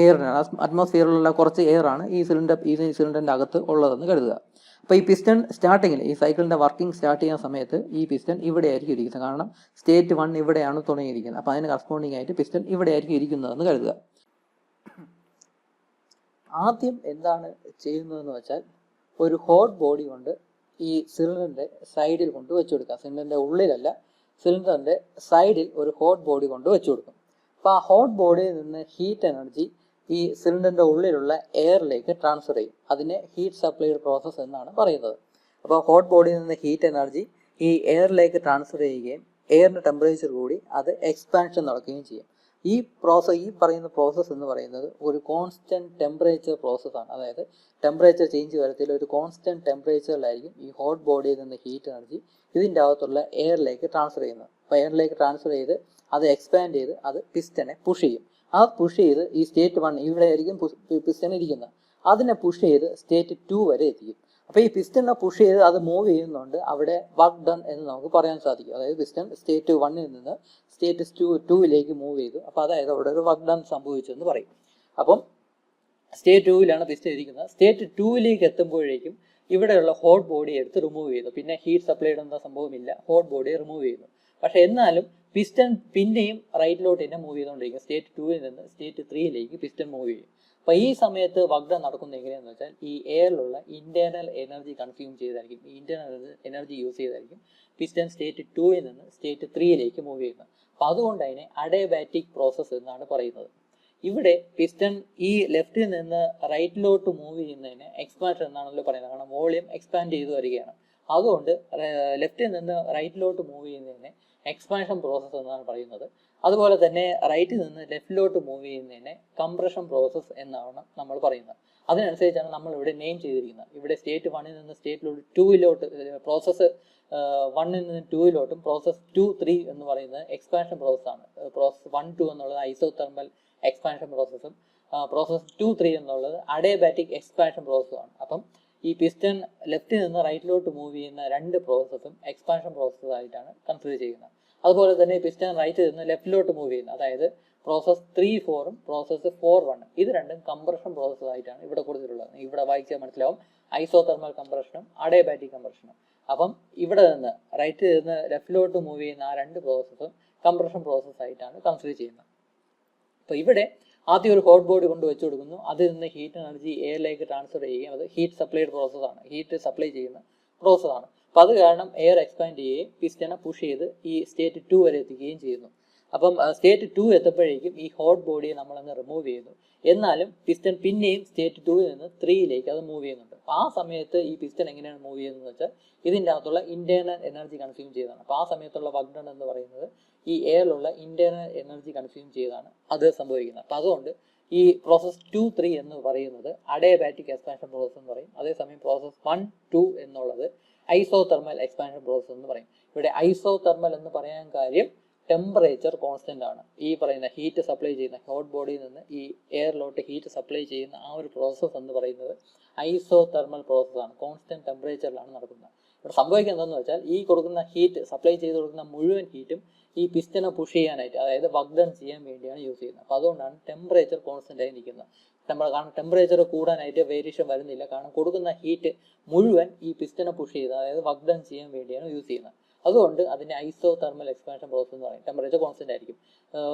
S1: എയറിനാണ്. അറ്റ്മോസ്ഫിയറിലുള്ള കുറച്ച് എയറാണ് ഈ സിലിണ്ടറിൻ്റെ അകത്ത് ഉള്ളതെന്ന് കരുതുക. അപ്പോൾ ഈ പിസ്റ്റൺ സ്റ്റാർട്ടിങ്ങിൽ ഈ സൈക്കിളിൻ്റെ വർക്കിംഗ് സ്റ്റാർട്ട് ചെയ്യുന്ന സമയത്ത് ഈ പിസ്റ്റൺ ഇവിടെ ആയിരിക്കും ഇരിക്കുന്നത്. കാരണം സ്റ്റേറ്റ് 1 ഇവിടെയാണ് തുടങ്ങിയിരിക്കുന്നത്. അപ്പോൾ അതിന് കറസ്പോണ്ടിങ് ആയിട്ട് പിസ്റ്റൺ ഇവിടെ ആയിരിക്കും ഇരിക്കുന്നതെന്ന് കരുതുക. ആദ്യം എന്താണ് ചെയ്യുന്നതെന്ന് വെച്ചാൽ ഒരു ഹോട്ട് ബോഡി കൊണ്ട് ഈ സിലിണ്ടറിൻ്റെ സൈഡിൽ കൊണ്ട് വെച്ച് കൊടുക്കുക. സിലിണ്ടറിൻ്റെ ഉള്ളിലല്ല, സിലിണ്ടറിൻ്റെ സൈഡിൽ ഒരു ഹോട്ട് ബോഡി കൊണ്ട് വെച്ച് കൊടുക്കും. അപ്പോൾ ആ ഹോട്ട് ബോഡിയിൽ നിന്ന് ഹീറ്റ് എനർജി ഈ സിലിണ്ടറിൻ്റെ ഉള്ളിലുള്ള എയറിലേക്ക് ട്രാൻസ്ഫർ ചെയ്യും. അതിനെ ഹീറ്റ് സപ്ലൈഡ് പ്രോസസ്സ് എന്നാണ് പറയുന്നത്. അപ്പോൾ ഹോട്ട് ബോഡിയിൽ നിന്ന് ഹീറ്റ് എനർജി ഈ എയറിലേക്ക് ട്രാൻസ്ഫർ ചെയ്യുകയും എയറിൻ്റെ ടെമ്പറേച്ചർ കൂടി അത് എക്സ്പാൻഷൻ നടക്കുകയും ചെയ്യും. ഈ പറയുന്ന പ്രോസസ്സ് എന്ന് പറയുന്നത് ഒരു കോൺസ്റ്റൻറ്റ് ടെമ്പറേച്ചർ പ്രോസസ്സാണ്. അതായത് ടെമ്പറേച്ചർ ചേഞ്ച് വരത്തില്ല, ഒരു കോൺസ്റ്റൻറ്റ് ടെമ്പറേച്ചറിലായിരിക്കും ഈ ഹോട്ട് ബോഡിയിൽ നിന്ന് ഹീറ്റ് എനർജി ഇതിൻ്റെ അകത്തുള്ള എയറിലേക്ക് ട്രാൻസ്ഫർ ചെയ്യുന്നത്. അപ്പോൾ എയറിലേക്ക് ട്രാൻസ്ഫർ ചെയ്ത് അത് എക്സ്പാൻഡ് ചെയ്ത് അത് പിസ്റ്റനെ പുഷ് ചെയ്യും. ആ പുഷ് ചെയ്ത് ഈ സ്റ്റേറ്റ് 1 ഇവിടെ ആയിരിക്കും പിസ്റ്റൺ ഇരിക്കുന്നത്, അതിനെ പുഷ് ചെയ്ത് സ്റ്റേറ്റ് 2 വരെ എത്തിക്കും. അപ്പോൾ ഈ പിസ്റ്റനെ പുഷ് ചെയ്ത് അത് മൂവ് ചെയ്യുന്നുണ്ട്, അവിടെ വർക്ക് ഡൺ എന്ന് നമുക്ക് പറയാൻ സാധിക്കും. അതായത് പിസ്റ്റൺ സ്റ്റേറ്റ് 1 നിന്ന് സ്റ്റേറ്റ് 2 മൂവ് ചെയ്തു. അപ്പോൾ അതായത് അവിടെ ഒരു വർക്ക് ഡൺ സംഭവിച്ചു എന്ന് പറയും. അപ്പം സ്റ്റേറ്റ് 2 പിസ്റ്റൺ ഇരിക്കുന്നത്. സ്റ്റേറ്റ് 2 എത്തുമ്പോഴേക്കും ഇവിടെയുള്ള ഹോട്ട് ബോഡി എടുത്ത് റിമൂവ് ചെയ്തു. പിന്നെ ഹീറ്റ് സപ്ലൈഡ് എന്ന സംഭവമില്ല, ഹോട്ട് ബോഡി റിമൂവ് ചെയ്യുന്നു. പക്ഷേ എന്നാലും പിസ്റ്റൺ പിന്നെയും റൈറ്റിലോട്ട് തന്നെ മൂവ് ചെയ്തുകൊണ്ടിരിക്കും. സ്റ്റേറ്റ് 2 നിന്ന് സ്റ്റേറ്റ് 3 പിസ്റ്റൺ മൂവ് ചെയ്യും. അപ്പോൾ ഈ സമയത്ത് വർക്ക് ഡൺ നടക്കുന്നത് എങ്ങനെയാണെന്ന് വെച്ചാൽ ഈ എയറിലുള്ള ഇന്റേണൽ എനർജി കൺസ്യൂം ചെയ്തായിരിക്കും, ഇന്റേണൽ എനർജി യൂസ് ചെയ്തായിരിക്കും പിസ്റ്റൺ സ്റ്റേറ്റ് 2 നിന്ന് സ്റ്റേറ്റ് 3 മൂവ് ചെയ്യുന്നത്. അപ്പോൾ അതുകൊണ്ട് അതിനെ അഡയബാറ്റിക് പ്രോസസ്സ് എന്നാണ് പറയുന്നത്. ഇവിടെ പിസ്റ്റൺ ഈ ലെഫ്റ്റിൽ നിന്ന് റൈറ്റിലോട്ട് മൂവ് ചെയ്യുന്നതിന് എക്സ്പാൻഷൻ എന്നാണല്ലോ പറയുന്നത്, കാരണം വോളിയം എക്സ്പാൻഡ് ചെയ്തു വരികയാണ്. അതുകൊണ്ട് ലെഫ്റ്റിൽ നിന്ന് റൈറ്റിലോട്ട് മൂവ് ചെയ്യുന്നതിന് എക്സ്പാൻഷൻ പ്രോസസ്സ് എന്നാണ് പറയുന്നത്. അതുപോലെ തന്നെ റൈറ്റിൽ നിന്ന് ലെഫ്റ്റിലോട്ട് മൂവ് ചെയ്യുന്നതിനെ കംപ്രഷൻ പ്രോസസ്സ് എന്നാണ് നമ്മൾ പറയുന്നത്. അതിനനുസരിച്ചാണ് നമ്മൾ ഇവിടെ നെയിം ചെയ്തിരിക്കുന്നത്. ഇവിടെ സ്റ്റേറ്റ് 1 നിന്ന് സ്റ്റേറ്റ് 2 പ്രോസസ്സ് 1 നിന്ന് 2 പ്രോസസ്സ് 2, 3 എന്ന് പറയുന്നത് എക്സ്പാൻഷൻ പ്രോസസ്സാണ്. പ്രോസസ്സ് 1, 2 എന്നുള്ളത് ഐസോതെർമൽ എക്സ്പാൻഷൻ പ്രോസസ്സും പ്രോസസ്സ് 2, 3 എന്നുള്ളത് അഡയബാറ്റിക് എക്സ്പാൻഷൻ പ്രോസസ്സുമാണ്. അപ്പം ഈ പിസ്റ്റൺ ലെഫ്റ്റിൽ നിന്ന് റൈറ്റിലോട്ട് മൂവ് ചെയ്യുന്ന രണ്ട് പ്രോസസ്സും എക്സ്പാൻഷൻ പ്രോസസ്സ് ആയിട്ടാണ് കൺസിഡർ ചെയ്യുന്നത്. അതുപോലെ തന്നെ പിസ്റ്റൺ റൈറ്റിൽ നിന്ന് ലെഫ്റ്റിലോട്ട് മൂവ് ചെയ്യുന്നത്, അതായത് പ്രോസസ് 3, 4 പ്രോസസ്സ് 4, 1 ഇത് രണ്ടും കംപ്രഷൻ പ്രോസസ്സ് ആയിട്ടാണ് ഇവിടെ കൊടുത്തിട്ടുള്ളത്. ഇവിടെ വായിച്ചാൽ മനസ്സിലാവും, ഐസോതെർമൽ കംപ്രഷനും അഡയബാറ്റിക് കംപ്രഷനും. അപ്പം ഇവിടെ നിന്ന് റൈറ്റിൽ നിന്ന് ലെഫ്റ്റിലോട്ട് മൂവ് ചെയ്യുന്ന ആ രണ്ട് പ്രോസസ്സും കംപ്രഷൻ പ്രോസസ്സ് ആയിട്ടാണ് കൺസിഡർ ചെയ്യുന്നത്. അപ്പോൾ ഇവിടെ ആദ്യം ഒരു ഹോട്ട് ബോഡി കൊണ്ട് വെച്ച് കൊടുക്കുന്നു, അതിൽ നിന്ന് ഹീറ്റ് എനർജി എയറിലേക്ക് ട്രാൻസ്ഫർ ചെയ്യുകയും അത് ഹീറ്റ് സപ്ലൈഡ് പ്രോസസ്സാണ്, ഹീറ്റ് സപ്ലൈ ചെയ്യുന്ന പ്രോസസ്സാണ്. അപ്പോൾ അത് കാരണം എയർ എക്സ്പാൻഡ് ചെയ്യുകയും പിസ്റ്റനെ പുഷ് ചെയ്ത് ഈ സ്റ്റേറ്റ് 2 വരെ എത്തിക്കുകയും ചെയ്യുന്നു. അപ്പം സ്റ്റേറ്റ് 2 എത്തുമ്പോഴേക്കും ഈ ഹോട്ട് ബോഡിയെ നമ്മളങ്ങ് റിമൂവ് ചെയ്യുന്നു. എന്നാലും പിസ്റ്റൺ പിന്നെയും സ്റ്റേറ്റ് 2 നിന്ന് 3 അത് മൂവ് ചെയ്യുന്നുണ്ട്. അപ്പോൾ ആ സമയത്ത് ഈ പിസ്റ്റൺ എങ്ങനെയാണ് മൂവ് ചെയ്യുന്നത് വെച്ചാൽ ഇതിൻ്റെ അകത്തുള്ള ഇന്റേണൽ എനർജി കൺസ്യൂം ചെയ്തതാണ്. അപ്പോൾ ആ സമയത്തുള്ള വർക്ക് ഡൺ എന്ന് പറയുന്നത് ഈ എയറിലുള്ള ഇന്റേണൽ എനർജി കൺസ്യൂം ചെയ്താണ് അത് സംഭവിക്കുന്നത്. അപ്പോൾ അതുകൊണ്ട് ഈ പ്രോസസ് 2, 3 എന്ന് പറയുന്നത് അഡയബാറ്റിക് എക്സ്പാൻഷൻ പ്രോസസ് എന്ന് പറയും. അതേസമയം പ്രോസസ് 1, 2 എന്നുള്ളത് ഐസോതെർമൽ എക്സ്പാൻഷൻ പ്രോസസ് എന്ന് പറയും. ഇവിടെ ഐസോതെർമൽ എന്ന് പറയാൻ കാര്യം ടെമ്പറേച്ചർ കോൺസ്റ്റന്റ് ആണ്. ഈ പറയുന്ന ഹീറ്റ് സപ്ലൈ ചെയ്യുന്ന ഹോട്ട് ബോഡിയിൽ നിന്ന് ഈ എയറിലോട്ട് ഹീറ്റ് സപ്ലൈ ചെയ്യുന്ന ആ ഒരു പ്രോസസ്സ് എന്ന് പറയുന്നത് ഐസോതെർമൽ പ്രോസസ്സാണ്, കോൺസ്റ്റന്റ് ടെമ്പറേച്ചറിലാണ് നടക്കുന്നത്. ഇവിടെ സംഭവിക്കുന്നത് എന്താണെന്ന് വെച്ചാൽ ഈ കൊടുക്കുന്ന ഹീറ്റ് സപ്ലൈ ചെയ്ത് കൊടുക്കുന്ന മുഴുവൻ ഹീറ്റും ഈ പിസ്റ്റനെ പുഷ് ചെയ്യാനായിട്ട്, അതായത് വർക്ക് ഡൺ ചെയ്യാൻ വേണ്ടിയാണ് യൂസ് ചെയ്യുന്നത്. അപ്പോൾ അതുകൊണ്ടാണ് ടെമ്പറേച്ചർ കോൺസ്റ്റന്റ് ആയി നിൽക്കുന്നത്. കാരണം ടെമ്പറേച്ചർ കൂടാനായിട്ട് വേരിയേഷൻ വരുന്നില്ല, കാരണം കൊടുക്കുന്ന ഹീറ്റ് മുഴുവൻ ഈ പിസ്റ്റനെ പുഷ് ചെയ്ത്, അതായത് വർക്ക് ഡൺ ചെയ്യാൻ വേണ്ടിയാണ് യൂസ് ചെയ്യുന്നത്. അതുകൊണ്ട് അതിനെ ഐസോതെർമൽ എക്സ്പാൻഷൻ പ്രോസസ് എന്ന് പറയും. ടെമ്പറേച്ചർ കോൺസ്റ്റന്റ് ആയിരിക്കും.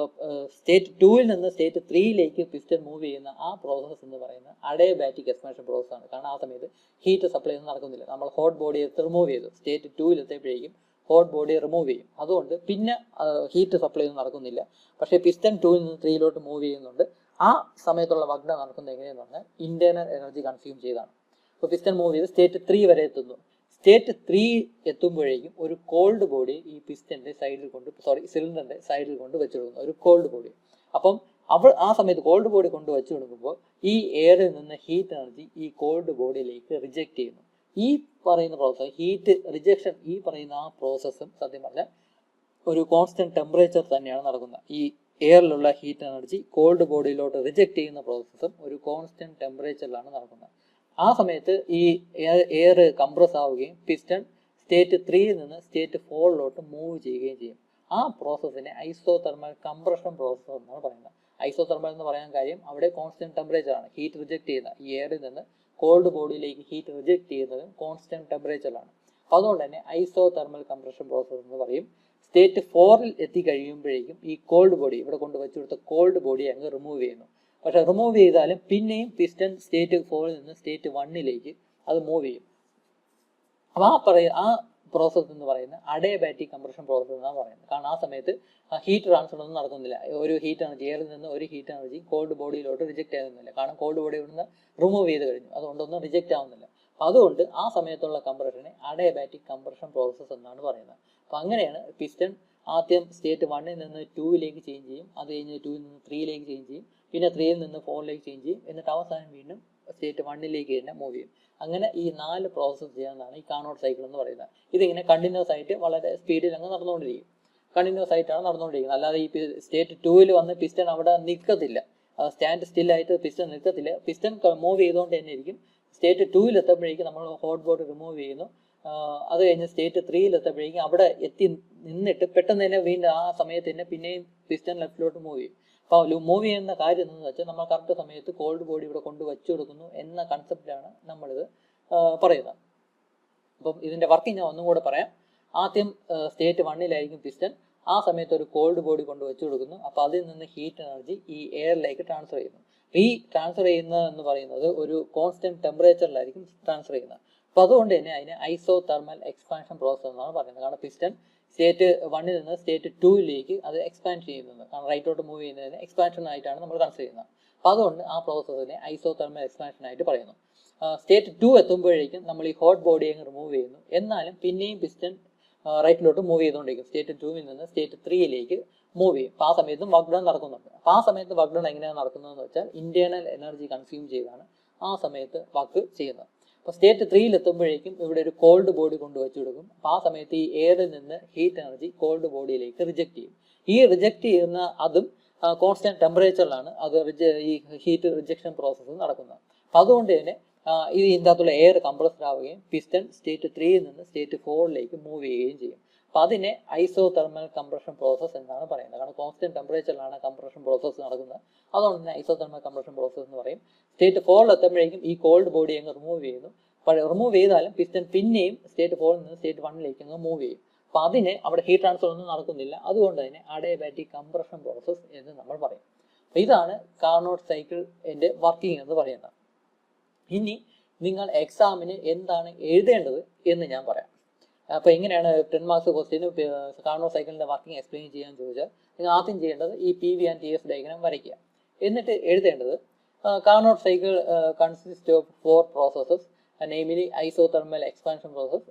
S1: സ്റ്റേറ്റ് 2 നിന്ന് സ്റ്റേറ്റ് 3 പിസ്റ്റൺ മൂവ് ചെയ്യുന്ന ആ പ്രോസസ്സ് എന്ന് പറയുന്നത് അഡയബാറ്റിക് എക്സ്പാൻഷൻ പ്രോസസ് ആണ്. കാരണം ആ സമയത്ത് ഹീറ്റ് സപ്ലൈ ഒന്നും നടക്കുന്നില്ല. നമ്മൾ ഹോട്ട് ബോഡി റിമൂവ് ചെയ്തു, സ്റ്റേറ്റ് 2 എത്തിയപ്പോഴേക്കും ഹോട്ട് ബോഡി റിമൂവ് ചെയ്യും. അതുകൊണ്ട് പിന്നെ ഹീറ്റ് സപ്ലൈ ഒന്നും നടക്കുന്നില്ല. പക്ഷേ പിസ്റ്റൺ 2 നിന്ന് 3 മൂവ് ചെയ്യുന്നുണ്ട്. ആ സമയത്തുള്ള വർക്ക് ഡൺ നടക്കുന്നത് എങ്ങനെയെന്ന് പറഞ്ഞാൽ ഇന്റേണൽ എനർജി കൺസ്യൂം ചെയ്താണ്. അപ്പോൾ പിസ്റ്റൺ മൂവ് ചെയ്ത് സ്റ്റേറ്റ് 3 വരെ എത്തുന്നു. സ്റ്റേറ്റ് 3 എത്തുമ്പോഴേക്കും ഒരു കോൾഡ് ബോഡി ഈ പിസ്റ്റന്റെ സൈഡിൽ സിലിണ്ടറിന്റെ സൈഡിൽ കൊണ്ട് വെച്ച് കൊടുക്കുന്നു, ഒരു കോൾഡ് ബോഡി. അപ്പം ആ സമയത്ത് കോൾഡ് ബോഡി കൊണ്ട് വെച്ച് കൊടുക്കുമ്പോൾ ഈ എയറിൽ നിന്ന് ഹീറ്റ് എനർജി ഈ കോൾഡ് ബോഡിയിലേക്ക് റിജക്ട് ചെയ്യുന്നു. ഈ പറയുന്ന പ്രോസസ്സ് ഹീറ്റ് റിജക്ഷൻ, ഈ പറയുന്ന ആ പ്രോസസ്സും സത്യം പറഞ്ഞാൽ ഒരു കോൺസ്റ്റന്റ് ടെമ്പറേച്ചർ തന്നെയാണ് നടക്കുന്നത്. ഈ എയറിലുള്ള ഹീറ്റ് എനർജി കോൾഡ് ബോഡിയിലോട്ട് റിജക്ട് ചെയ്യുന്ന പ്രോസസ്സും ഒരു കോൺസ്റ്റന്റ് ടെമ്പറേച്ചറിലാണ് നടക്കുന്നത്. ആ സമയത്ത് ഈ എയർ കംപ്രസ് ആവുകയും പിസ്റ്റൺ സ്റ്റേറ്റ് 3 നിന്ന് സ്റ്റേറ്റ് 4 മൂവ് ചെയ്യുകയും ചെയ്യും. ആ പ്രോസസ്സിനെ ഐസോതെർമൽ കംപ്രഷൻ പ്രോസസ്സ് എന്നാണ് പറയുന്നത്. ഐസോതെർമൽ എന്ന് പറയാൻ കാര്യം അവിടെ കോൺസ്റ്റന്റ് ടെമ്പറേച്ചർ ആണ്, ഹീറ്റ് റിജക്ട് ചെയ്യുന്ന ഈ എയറിൽ നിന്ന് കോൾഡ് ബോഡിയിലേക്ക് ഹീറ്റ് റിജക്ട് ചെയ്യുന്നതും കോൺസ്റ്റന്റ് ടെമ്പറേച്ചറിലാണ്. അപ്പോൾ അതുകൊണ്ട് തന്നെ ഐസോതെർമൽ കംപ്രഷൻ പ്രോസസ്സ് എന്ന് പറയും. സ്റ്റേറ്റ് 4 എത്തിക്കഴിയുമ്പോഴേക്കും ഈ കോൾഡ് ബോഡി ഇവിടെ കൊണ്ട് വെച്ചു കൊടുത്ത കോൾഡ് ബോഡി അങ്ങ് റിമൂവ് ചെയ്യുന്നു. പക്ഷെ റിമൂവ് ചെയ്താലും പിന്നെയും പിസ്റ്റൺ സ്റ്റേറ്റ് 4 നിന്ന് സ്റ്റേറ്റ് 1 അത് മൂവ് ചെയ്യും. അപ്പോൾ ആ പ്രോസസ്സ് എന്ന് പറയുന്നത് അഡിയബാറ്റിക് കംപ്രഷൻ പ്രോസസ്സ് എന്നാണ് പറയുന്നത്. കാരണം ആ സമയത്ത് ഹീറ്റ് ട്രാൻസ്ഫർ ഒന്നും നടക്കുന്നില്ല. ഒരു ഹീറ്റ് എനർജി എയറിൽ നിന്ന് ഒരു ഹീറ്റ് എനർജി കോൾഡ് ബോഡിയിലോട്ട് റിജക്റ്റ് ആകുന്നില്ല. കാരണം കോൾഡ് ബോഡി നിന്ന് റിമൂവ് ചെയ്ത് കഴിഞ്ഞു, അതുകൊണ്ടൊന്നും റിജക്റ്റ് ആവുന്നില്ല. അതുകൊണ്ട് ആ സമയത്തുള്ള കംപ്രഷനെ അഡിയബാറ്റിക് കംപ്രഷൻ പ്രോസസ്സ് എന്നാണ് പറയുന്നത്. അപ്പോൾ അങ്ങനെയാണ് പിസ്റ്റൺ ആദ്യം സ്റ്റേറ്റ് 1ൽ നിന്ന് 2ലേക്ക് ചേഞ്ച് ചെയ്യും, അത് കഴിഞ്ഞ് 2ൽ നിന്ന് 3ലേക്ക് ചേഞ്ച് ചെയ്യും, പിന്നെ 3ൽ നിന്ന് 4ലേക്ക് ചേഞ്ച് ചെയ്യും, എന്നിട്ട് അവസാനം വീണ്ടും സ്റ്റേറ്റ് 1ലേക്ക് തന്നെ മൂവ് ചെയ്യും. അങ്ങനെ ഈ 4 പ്രോസസ്സ് ചെയ്യാവുന്നതാണ് ഈ കാർനോട്ട് സൈക്കിൾ എന്ന് പറയുന്നത്. ഇതിങ്ങനെ കണ്ടിന്യൂസ് ആയിട്ട് വളരെ സ്പീഡിൽ അങ്ങ് നടന്നുകൊണ്ടിരിക്കും. കണ്ടിന്യൂസ് ആയിട്ടാണ് നടന്നുകൊണ്ടിരിക്കുന്നത്. അല്ലാതെ ഈ സ്റ്റേറ്റ് 2ൽ വന്ന് പിസ്റ്റൺ അവിടെ നിൽക്കത്തില്ല, സ്റ്റാൻഡ് സ്റ്റില്ലായിട്ട് പിസ്റ്റൺ നിൽക്കത്തില്ല. പിസ്റ്റൺ മൂവ് ചെയ്തുകൊണ്ട് തന്നെ ഇരിക്കും. സ്റ്റേറ്റ് 2ൽ എത്തുമ്പോഴേക്കും നമ്മൾ ഹോട്ട് ബോർഡ് റിമൂവ് ചെയ്യുന്നു. അത് കഴിഞ്ഞ് സ്റ്റേറ്റ് 3ൽ എത്തുമ്പോഴേക്കും അവിടെ എത്തി നിന്നിട്ട് പെട്ടെന്ന് തന്നെ വീണ്ടും ആ സമയത്ത് തന്നെ പിന്നെയും പിസ്റ്റൺ ലെഫ്റ്റിലോട്ട് മൂവ് ചെയ്യും. അപ്പോൾ മൂവ് ചെയ്യുന്ന കാര്യം എന്താണെന്ന് വെച്ചാൽ നമ്മൾ കറക്റ്റ് സമയത്ത് കോൾഡ് ബോഡി ഇവിടെ കൊണ്ട് വെച്ചു കൊടുക്കുന്നു എന്ന കൺസെപ്റ്റിലാണ് നമ്മളിത് പറയുന്നത്. അപ്പം ഇതിൻ്റെ വർക്കിംഗ് ഞാൻ ഒന്നും കൂടെ പറയാം. ആദ്യം സ്റ്റേറ്റ് 1ലായിരിക്കും പിസ്റ്റൺ, ആ സമയത്ത് ഒരു കോൾഡ് ബോഡി കൊണ്ട് വെച്ചു കൊടുക്കുന്നു. അപ്പോൾ അതിൽ നിന്ന് ഹീറ്റ് എനർജി ഈ എയറിലേക്ക് ട്രാൻസ്ഫർ ചെയ്യുന്നു. ഈ ട്രാൻസ്ഫർ ചെയ്യുന്നത് എന്ന് പറയുന്നത് ഒരു കോൺസ്റ്റന്റ് ടെമ്പറേച്ചറിലായിരിക്കും ട്രാൻസ്ഫർ ചെയ്യുന്നത്. അപ്പോൾ അതുകൊണ്ട് തന്നെ അതിന് ഐസോതെർമൽ എക്സ്പാൻഷൻ പ്രോസസ് എന്നാണ് പറയുന്നത്. കാരണം പിസ്റ്റൺ സ്റ്റേറ്റ് 1ൽ നിന്ന് സ്റ്റേറ്റ് 2ലേക്ക് അത് എക്സ്പാൻഡ് ചെയ്യുന്നത്, കാരണം റൈറ്റോട്ട് മൂവ് ചെയ്യുന്നതിന് എക്സ്പാൻഷൻ ആയിട്ടാണ് നമ്മൾ കൺസിഡർ ചെയ്യുന്നത്. അപ്പോൾ അതുകൊണ്ട് ആ പ്രോസസ്സിനെ ഐസോതെർമൽ എക്സ്പാൻഷൻ ആയിട്ട് പറയുന്നു. സ്റ്റേറ്റ് 2 എത്തുമ്പോഴേക്കും നമ്മൾ ഈ ഹോട്ട് ബോഡി അങ്ങ് റിമൂവ് ചെയ്യുന്നു. എന്നാലും പിന്നെയും പിസ്റ്റൺ റൈറ്റിലോട്ട് മൂവ് ചെയ്തുകൊണ്ടിരിക്കും. സ്റ്റേറ്റ് 2ൽ നിന്ന് സ്റ്റേറ്റ് 3ലേക്ക് മൂവ് ചെയ്യും. അപ്പോൾ ആ സമയത്തും വർക്ക് ഡൺ നടക്കുന്നുണ്ട്. അപ്പോൾ ആ സമയത്ത് വർക്ക് ഡൺ എങ്ങനെയാണ് നടക്കുന്നതെന്ന് വെച്ചാൽ ഇന്റേണൽ എനർജി കൺസ്യൂം ചെയ്താണ് ആ സമയത്ത് വർക്ക് ചെയ്യുന്നത്. അപ്പോൾ സ്റ്റേറ്റ് 3ൽ എത്തുമ്പോഴേക്കും ഇവിടെ ഒരു കോൾഡ് ബോഡി കൊണ്ട് വെച്ചു കൊടുക്കും. അപ്പോൾ ആ സമയത്ത് ഈ എയറിൽ നിന്ന് ഹീറ്റ് എനർജി കോൾഡ് ബോഡിയിലേക്ക് റിജക്റ്റ് ചെയ്യും. ഈ റിജക്റ്റ് ചെയ്യുന്ന അതും കോൺസ്റ്റന്റ് ടെമ്പറേച്ചറിലാണ് അത് ഈ ഹീറ്റ് റിജക്ഷൻ പ്രോസസ്സ് നടക്കുന്നത്. അപ്പോൾ അതുകൊണ്ട് തന്നെ ഇതിൻ്റെ അകത്തുള്ള എയർ കംപ്രസ്ഡ് ആവുകയും പിസ്റ്റൺ സ്റ്റേറ്റ് 3ൽ നിന്ന് സ്റ്റേറ്റ് 4ലേക്ക് മൂവ് ചെയ്യുകയും ചെയ്യും. അപ്പോൾ അതിനെ ഐസോതെർമൽ കംപ്രഷൻ പ്രോസസ്സ് എന്നാണ് പറയുന്നത്. കാരണം കോൺസ്റ്റന്റ് ടെമ്പറേച്ചറിലാണ് കംപ്രഷൻ പ്രോസസ്സ് നടക്കുന്നത്. അതുകൊണ്ട് തന്നെ ഐസോതെർമൽ കംപ്രഷൻ പ്രോസസ്സ് എന്ന് പറയും. സ്റ്റേറ്റ് 4ൽ എത്തുമ്പോഴേക്കും ഈ കോൾഡ് ബോഡി അങ്ങ് റിമൂവ് ചെയ്യുന്നു. റിമൂവ് ചെയ്താലും പിസ്റ്റൺ പിന്നെയും സ്റ്റേറ്റ് 4ൽ നിന്ന് സ്റ്റേറ്റ് 1ലേക്ക് അങ്ങ് മൂവ് ചെയ്യും. അപ്പോൾ അതിന് അവിടെ ഹീറ്റ് ട്രാൻസ്ഫർ ഒന്നും നടക്കുന്നില്ല. അതുകൊണ്ട് തന്നെ അഡിയബാറ്റിക് കംപ്രഷൻ പ്രോസസ്സ് എന്ന് നമ്മൾ പറയും. അപ്പോൾ ഇതാണ് കാർനോട്ട് സൈക്കിളിന്റെ വർക്കിംഗ് എന്ന് പറയുന്നത്. ഇനി നിങ്ങൾ എക്സാമിന് എന്താണ് എഴുതേണ്ടത് എന്ന് ഞാൻ പറയാം. അപ്പോൾ എങ്ങനെയാണ് 10 മാർക്സ് ക്വസ്റ്റ്യന് കാർനോട്ട് സൈക്കിളിന്റെ വർക്കിംഗ് എക്സ്പ്ലെയിൻ ചെയ്യാൻ ചോദിച്ചാൽ നിങ്ങൾ ആദ്യം ചെയ്യേണ്ടത് ഈ PV ആൻഡ് TS ഡയഗ്രാം വരയ്ക്കുക. എന്നിട്ട് എഴുതേണ്ടത് Carnot cycle consist of 4 processes, namely isothermal expansion process,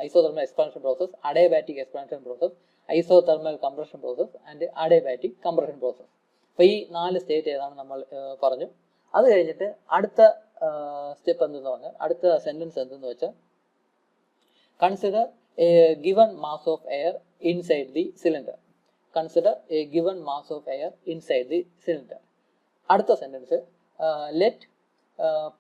S1: isothermal expansion process, adiabatic expansion process, isothermal compression process and adiabatic compression process. അപ്പോൾ ഈ 4 സ്റ്റേറ്റ് ഏതാണ് നമ്മൾ പറഞ്ഞു. അത് കഴിഞ്ഞിട്ട് അടുത്ത സ്റ്റെപ്പ് എന്തെന്ന് പറഞ്ഞാൽ അടുത്ത സെന്റൻസ് എന്തെന്ന് വെച്ചാൽ consider a given mass of air inside the cylinder. Consider a given mass of air inside the cylinder. അടുത്ത sentence let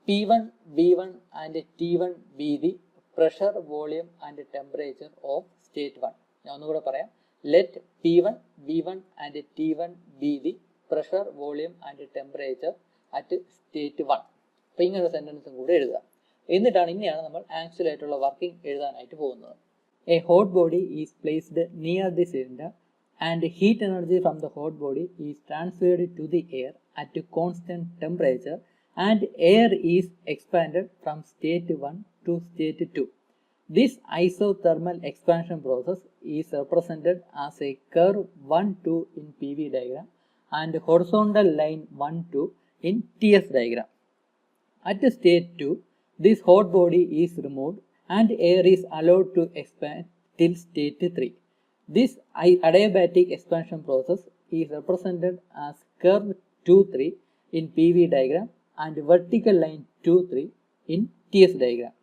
S1: P1, B1 and T1 be the pressure, volume and temperature of state 1. ഞാൻ ഒന്നുകൂടെ പറയാം. Let P1, B1 and T1 be the pressure, volume and temperature at state 1. അപ്പോൾ ഇങ്ങനൊരു സെന്റൻസും കൂടെ എഴുതുക. എന്നിട്ടാണ് ഇനിയാണ് നമ്മൾ ആക്ച്വൽ ആയിട്ടുള്ള വർക്കിംഗ് എഴുതാനായിട്ട് പോകുന്നത്. A hot body is placed near the cylinder and heat energy from the hot body is transferred to the air at constant temperature and air is expanded from state 1 to state 2. This isothermal expansion process is represented as a curve 1-2 in PV diagram and horizontal line 1-2 in TS diagram. At state 2, this hot body is removed and air is allowed to expand till state 3. This adiabatic expansion process is represented as curve 2-3 in PV diagram and vertical line 2-3 in TS diagram.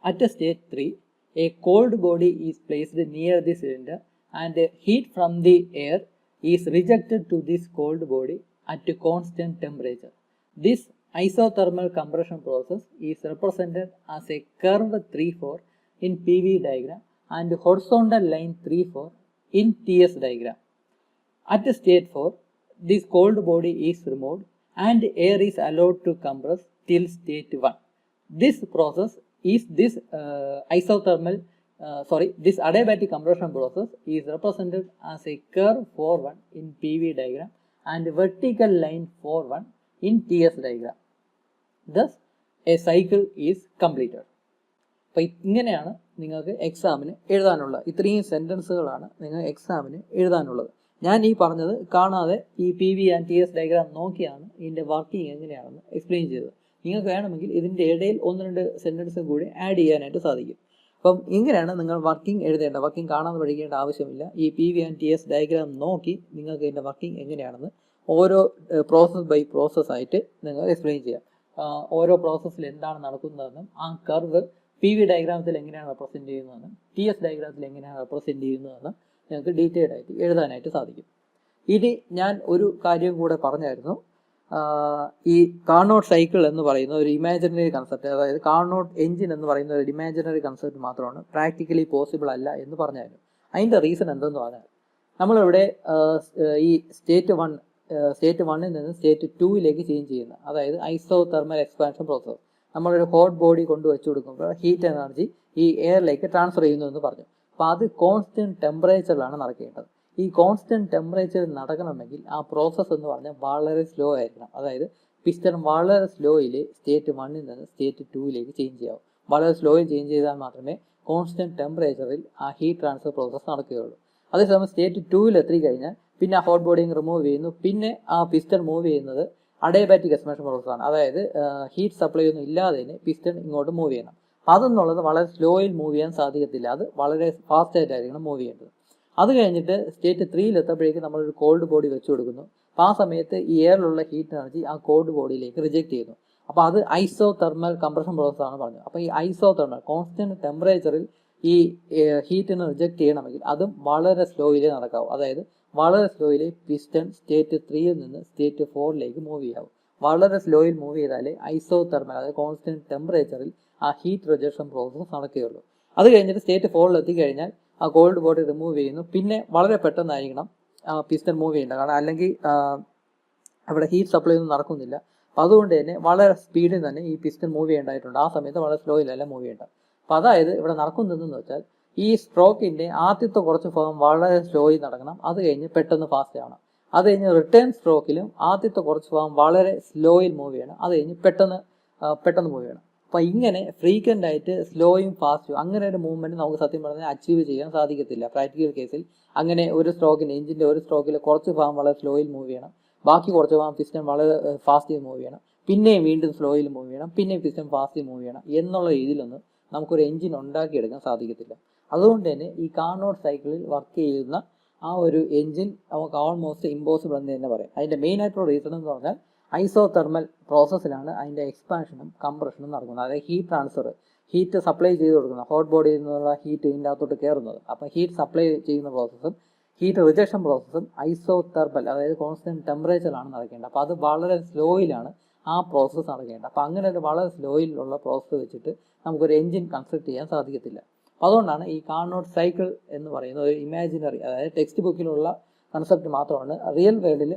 S1: At state 3, a cold body is placed near the cylinder and heat from the air is rejected to this cold body at constant temperature. This isothermal compression process is represented as a curve 3-4 in PV diagram and horizontal line 3-4 in TS diagram. At state 4, this cold body is removed and air is allowed to compress till state 1. This process is this adiabatic compression process is represented as a curve 4-1 in PV diagram and vertical line 4-1 in TS diagram. Thus, a cycle is completed. അപ്പോൾ ഇങ്ങനെയാണ് നിങ്ങൾക്ക് എക്സാമിന് എഴുതാനുള്ള ഇത്രയും സെൻറ്റൻസുകളാണ് നിങ്ങൾ എക്സാമിന് എഴുതാനുള്ളത്. ഞാൻ ഈ പറഞ്ഞത് കാണാതെ ഈ PV ആൻഡ് TS ഡയഗ്രാം നോക്കിയാണ് ഇതിൻ്റെ വർക്കിംഗ് എങ്ങനെയാണെന്ന് എക്സ്പ്ലെയിൻ ചെയ്തത്. നിങ്ങൾക്ക് വേണമെങ്കിൽ ഇതിൻ്റെ ഇടയിൽ 1-2 സെൻറ്റൻസും കൂടി ആഡ് ചെയ്യാനായിട്ട് സാധിക്കും. അപ്പം ഇങ്ങനെയാണ് നിങ്ങൾ വർക്കിംഗ് എഴുതേണ്ടത്. വർക്കിംഗ് കാണാതെ പഠിക്കേണ്ട ആവശ്യമില്ല. ഈ PV ആൻഡ് TS ഡയഗ്രാം നോക്കി നിങ്ങൾക്ക് ഇതിൻ്റെ വർക്കിംഗ് എങ്ങനെയാണെന്ന് ഓരോ പ്രോസസ് ബൈ പ്രോസസ് ആയിട്ട് നിങ്ങൾ എക്സ്പ്ലെയിൻ ചെയ്യാം. ഓരോ പ്രോസസ്സിൽ എന്താണ് നടക്കുന്നതെന്നും ആ കർവ് PV ഡയഗ്രാമത്തിൽ എങ്ങനെയാണ് റെപ്രസെൻറ്റ് ചെയ്യുന്നതെന്നും TS ഡയഗ്രാമത്തിൽ എങ്ങനെയാണ് റെപ്രസെൻറ്റ് ചെയ്യുന്നതെന്നും നിങ്ങൾക്ക് ഡീറ്റെയിൽഡ് ആയിട്ട് എഴുതാനായിട്ട് സാധിക്കും. ഇനി ഞാൻ ഒരു കാര്യം കൂടെ പറഞ്ഞായിരുന്നു. ഈ കാർനോട്ട് സൈക്കിൾ എന്ന് പറയുന്ന ഒരു ഇമാജിനറി കൺസെപ്റ്റ്, അതായത് കാർനോട്ട് എഞ്ചിൻ എന്ന് പറയുന്ന ഒരു ഇമാജിനറി കൺസെപ്റ്റ് മാത്രമാണ് പ്രാക്ടിക്കലി പോസിബിൾ അല്ല എന്ന് പറഞ്ഞായിരുന്നു. അതിൻ്റെ റീസൺ എന്തെന്ന് പറഞ്ഞാൽ നമ്മളിവിടെ ഈ സ്റ്റേറ്റ് 1-ൽ നിന്ന് സ്റ്റേറ്റ് 2-ലേക്ക് ചേഞ്ച് ചെയ്യുന്ന, അതായത് ഐസോതെർമൽ എക്സ്പാൻഷൻ പ്രോസസ്. നമ്മളൊരു ഹോട്ട് ബോഡി കൊണ്ട് വെച്ച് കൊടുക്കുമ്പോൾ ഹീറ്റ് എനർജി ഈ എയറിലേക്ക് ട്രാൻസ്ഫർ ചെയ്യുന്നു എന്ന് പറഞ്ഞു. അപ്പോൾ അത് കോൺസ്റ്റൻറ്റ് ടെമ്പറേച്ചറിലാണ് നടക്കേണ്ടത്. ഈ കോൺസ്റ്റൻറ്റ് ടെമ്പറേച്ചറിൽ നടക്കണമെങ്കിൽ ആ പ്രോസസ്സ് എന്ന് പറഞ്ഞാൽ വളരെ സ്ലോ ആയിരിക്കണം. അതായത് പിസ്റ്റൺ വളരെ സ്ലോയിൽ സ്റ്റേറ്റ് 1-ൽ നിന്ന് സ്റ്റേറ്റ് 2-ലേക്ക് ചേഞ്ച് ചെയ്യാവും. വളരെ സ്ലോയിൽ ചേഞ്ച് ചെയ്താൽ മാത്രമേ കോൺസ്റ്റൻറ്റ് ടെമ്പറേച്ചറിൽ ആ ഹീറ്റ് ട്രാൻസ്ഫർ പ്രോസസ്സ് നടക്കുകയുള്ളൂ. അതേസമയം സ്റ്റേറ്റ് 2-ൽ എത്തിക്കഴിഞ്ഞാൽ പിന്നെ ആ ഹോട്ട് ബോഡി റിമൂവ് ചെയ്യുന്നു. പിന്നെ ആ പിസ്റ്റൺ മൂവ് ചെയ്യുന്നത് അഡയബാറ്റിക് എക്സ്പാൻഷൻ പ്രോസസ്സാണ്. അതായത് ഹീറ്റ് സപ്ലൈ ഒന്നും ഇല്ലാതെ തന്നെ പിസ്റ്റൺ ഇങ്ങോട്ട് മൂവ് ചെയ്യണം. അതെന്നുള്ളത് വളരെ സ്ലോയിൽ മൂവ് ചെയ്യാൻ സാധിക്കത്തില്ല. അത് വളരെ ഫാസ്റ്റ് ആയിട്ടായിരിക്കണം മൂവ് ചെയ്യേണ്ടത്. അത് കഴിഞ്ഞിട്ട് സ്റ്റേറ്റ് 3-ൽ എത്തുമ്പോഴേക്കും നമ്മളൊരു കോൾഡ് ബോഡി വെച്ച് കൊടുക്കുന്നു. അപ്പോൾ ആ സമയത്ത് ഈ എയറിലുള്ള ഹീറ്റ് എനർജി ആ കോൾഡ് ബോഡിയിലേക്ക് റിജക്ട് ചെയ്യുന്നു. അപ്പോൾ അത് ഐസോതെർമൽ കംപ്രഷൻ പ്രോസസ്സാണ് പറഞ്ഞത്. അപ്പോൾ ഈ ഐസോതെർമൽ കോൺസ്റ്റൻറ്റ് ടെമ്പറേച്ചറിൽ ഈ ഹീറ്റിനെ റിജക്ട് ചെയ്യണമെങ്കിൽ അതും വളരെ സ്ലോയിലേ നടക്കാവും. അതായത് വളരെ സ്ലോയിൽ പിസ്റ്റൺ സ്റ്റേറ്റ് 3-ൽ നിന്ന് സ്റ്റേറ്റ് 4-ലേക്ക് മൂവ് ചെയ്യാവും. വളരെ സ്ലോയിൽ മൂവ് ചെയ്താലേ ഐസോതെർമൽ, അതായത് കോൺസ്റ്റൻറ്റ് ടെമ്പറേച്ചറിൽ ആ ഹീറ്റ് റിജക്ഷൻ പ്രോസസ്സ് നടക്കുകയുള്ളൂ. അത് കഴിഞ്ഞിട്ട് സ്റ്റേറ്റ് 4-ൽ എത്തിക്കഴിഞ്ഞാൽ ആ കോൾഡ് ബോഡി റിമൂവ് ചെയ്യുന്നു. പിന്നെ വളരെ പെട്ടെന്നായിരിക്കണം പിസ്റ്റൺ മൂവ് ചെയ്യേണ്ടത്. കാരണം അല്ലെങ്കിൽ അവിടെ ഹീറ്റ് സപ്ലൈ ഒന്നും നടക്കുന്നില്ല. അപ്പോൾ അതുകൊണ്ട് തന്നെ വളരെ സ്പീഡിൽ തന്നെ ഈ പിസ്റ്റൺ മൂവ് ചെയ്യേണ്ടതായിട്ടുണ്ട്. ആ സമയത്ത് വളരെ സ്ലോയിലല്ല മൂവ് ചെയ്യേണ്ടത്. അപ്പോൾ അതായത് ഇവിടെ നടക്കുന്നതെന്ന് വെച്ചാൽ ഈ സ്ട്രോക്കിൻ്റെ ആദ്യത്തെ കുറച്ച് ഭാഗം വളരെ സ്ലോയിൽ നടക്കണം. അത് കഴിഞ്ഞ് പെട്ടെന്ന് ഫാസ്റ്റ് ആവണം. അത് കഴിഞ്ഞ് റിട്ടേൺ സ്ട്രോക്കിലും ആദ്യത്തെ കുറച്ച് ഭാഗം വളരെ സ്ലോയിൽ മൂവ് ചെയ്യണം. അത് കഴിഞ്ഞ് പെട്ടെന്ന് മൂവ് ചെയ്യണം. അപ്പോൾ ഇങ്ങനെ ഫ്രീക്വൻ്റ് ആയിട്ട് സ്ലോയും ഫാസ്റ്റും അങ്ങനെ ഒരു മൂവ്മെൻറ്റ് നമുക്ക് സത്യം പറഞ്ഞാൽ അച്ചീവ് ചെയ്യാൻ സാധിക്കത്തില്ല. പ്രാക്ടിക്കൽ കേസിൽ അങ്ങനെ ഒരു സ്ട്രോക്കിന് എഞ്ചിൻ്റെ ഒരു സ്ട്രോക്കിൽ കുറച്ച് ഭാഗം വളരെ സ്ലോയിൽ മൂവ് ചെയ്യണം, ബാക്കി കുറച്ച് ഭാഗം പിസ്റ്റൺ വളരെ ഫാസ്റ്റിൽ മൂവ് ചെയ്യണം, പിന്നെയും വീണ്ടും സ്ലോയിൽ മൂവ് ചെയ്യണം, പിന്നെയും പിസ്റ്റൺ ഫാസ്റ്റിൽ മൂവ് ചെയ്യണം എന്നുള്ള രീതിയിലൊന്നും നമുക്കൊരു എഞ്ചിൻ ഉണ്ടാക്കിയെടുക്കാൻ സാധിക്കത്തില്ല. അതുകൊണ്ട് തന്നെ ഈ കാർനോട്ട് സൈക്കിളിൽ വർക്ക് ചെയ്യുന്ന ആ ഒരു എഞ്ചിൻ നമുക്ക് ഓൾമോസ്റ്റ് ഇമ്പോസിബിൾ എന്ന് തന്നെ പറയാം. അതിൻ്റെ മെയിൻ ആയിട്ടുള്ള റീസൺ എന്ന് പറഞ്ഞാൽ ഐസോതെർമൽ പ്രോസസ്സിലാണ് അതിൻ്റെ എക്സ്പാൻഷനും കംപ്രഷനും നടക്കുന്നത്. അതായത് ഹീറ്റ് ട്രാൻസ്ഫർ, ഹീറ്റ് സപ്ലൈ ചെയ്ത് കൊടുക്കുന്നത്, ഹോട്ട് ബോഡിയിൽ നിന്നുള്ള ഹീറ്റ് ഇതിൻ്റെ അകത്തോട്ട് കയറുന്നത്. അപ്പോൾ ഹീറ്റ് സപ്ലൈ ചെയ്യുന്ന പ്രോസസ്സും ഹീറ്റ് റിജക്ഷൻ പ്രോസസ്സും ഐസോതെർമൽ, അതായത് കോൺസ്റ്റൻറ്റ് ടെമ്പറേച്ചറിലാണ് നടക്കേണ്ടത്. അപ്പോൾ അത് വളരെ സ്ലോയിലാണ് ആ പ്രോസസ്സ് നടക്കേണ്ടത്. അപ്പോൾ അങ്ങനെ ഒരു വളരെ സ്ലോയിലുള്ള പ്രോസസ്സ് വെച്ചിട്ട് നമുക്കൊരു എഞ്ചിൻ കൺസ്ട്രക്ട് ചെയ്യാൻ സാധിക്കത്തില്ല. അപ്പോൾ അതുകൊണ്ടാണ് ഈ കാർനോട്ട് സൈക്കിൾ എന്ന് പറയുന്ന ഒരു ഇമാജിനറി, അതായത് ടെക്സ്റ്റ് ബുക്കിലുള്ള കൺസെപ്റ്റ് മാത്രമാണ്. റിയൽ വേൾഡിൽ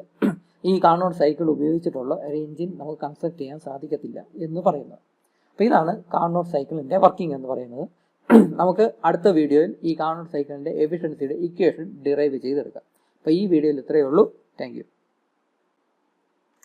S1: ഈ കാർനോട്ട് സൈക്കിൾ ഉപയോഗിച്ചിട്ടുള്ള ഒരു എഞ്ചിൻ നമുക്ക് കൺസ്ട്രക്ട് ചെയ്യാൻ സാധിക്കത്തില്ല എന്ന് പറയുന്നത്. അപ്പോൾ ഇതാണ് കാർനോട്ട് സൈക്കിളിൻ്റെ വർക്കിംഗ് എന്ന് പറയുന്നത്. നമുക്ക് അടുത്ത വീഡിയോയിൽ ഈ കാർനോട്ട് സൈക്കിളിൻ്റെ എഫിഷ്യൻസിയുടെ ഇക്വേഷൻ ഡിറൈവ് ചെയ്തെടുക്കാം. അപ്പോൾ ഈ വീഡിയോയിൽ ഇത്രയേ ഉള്ളൂ. Thank you.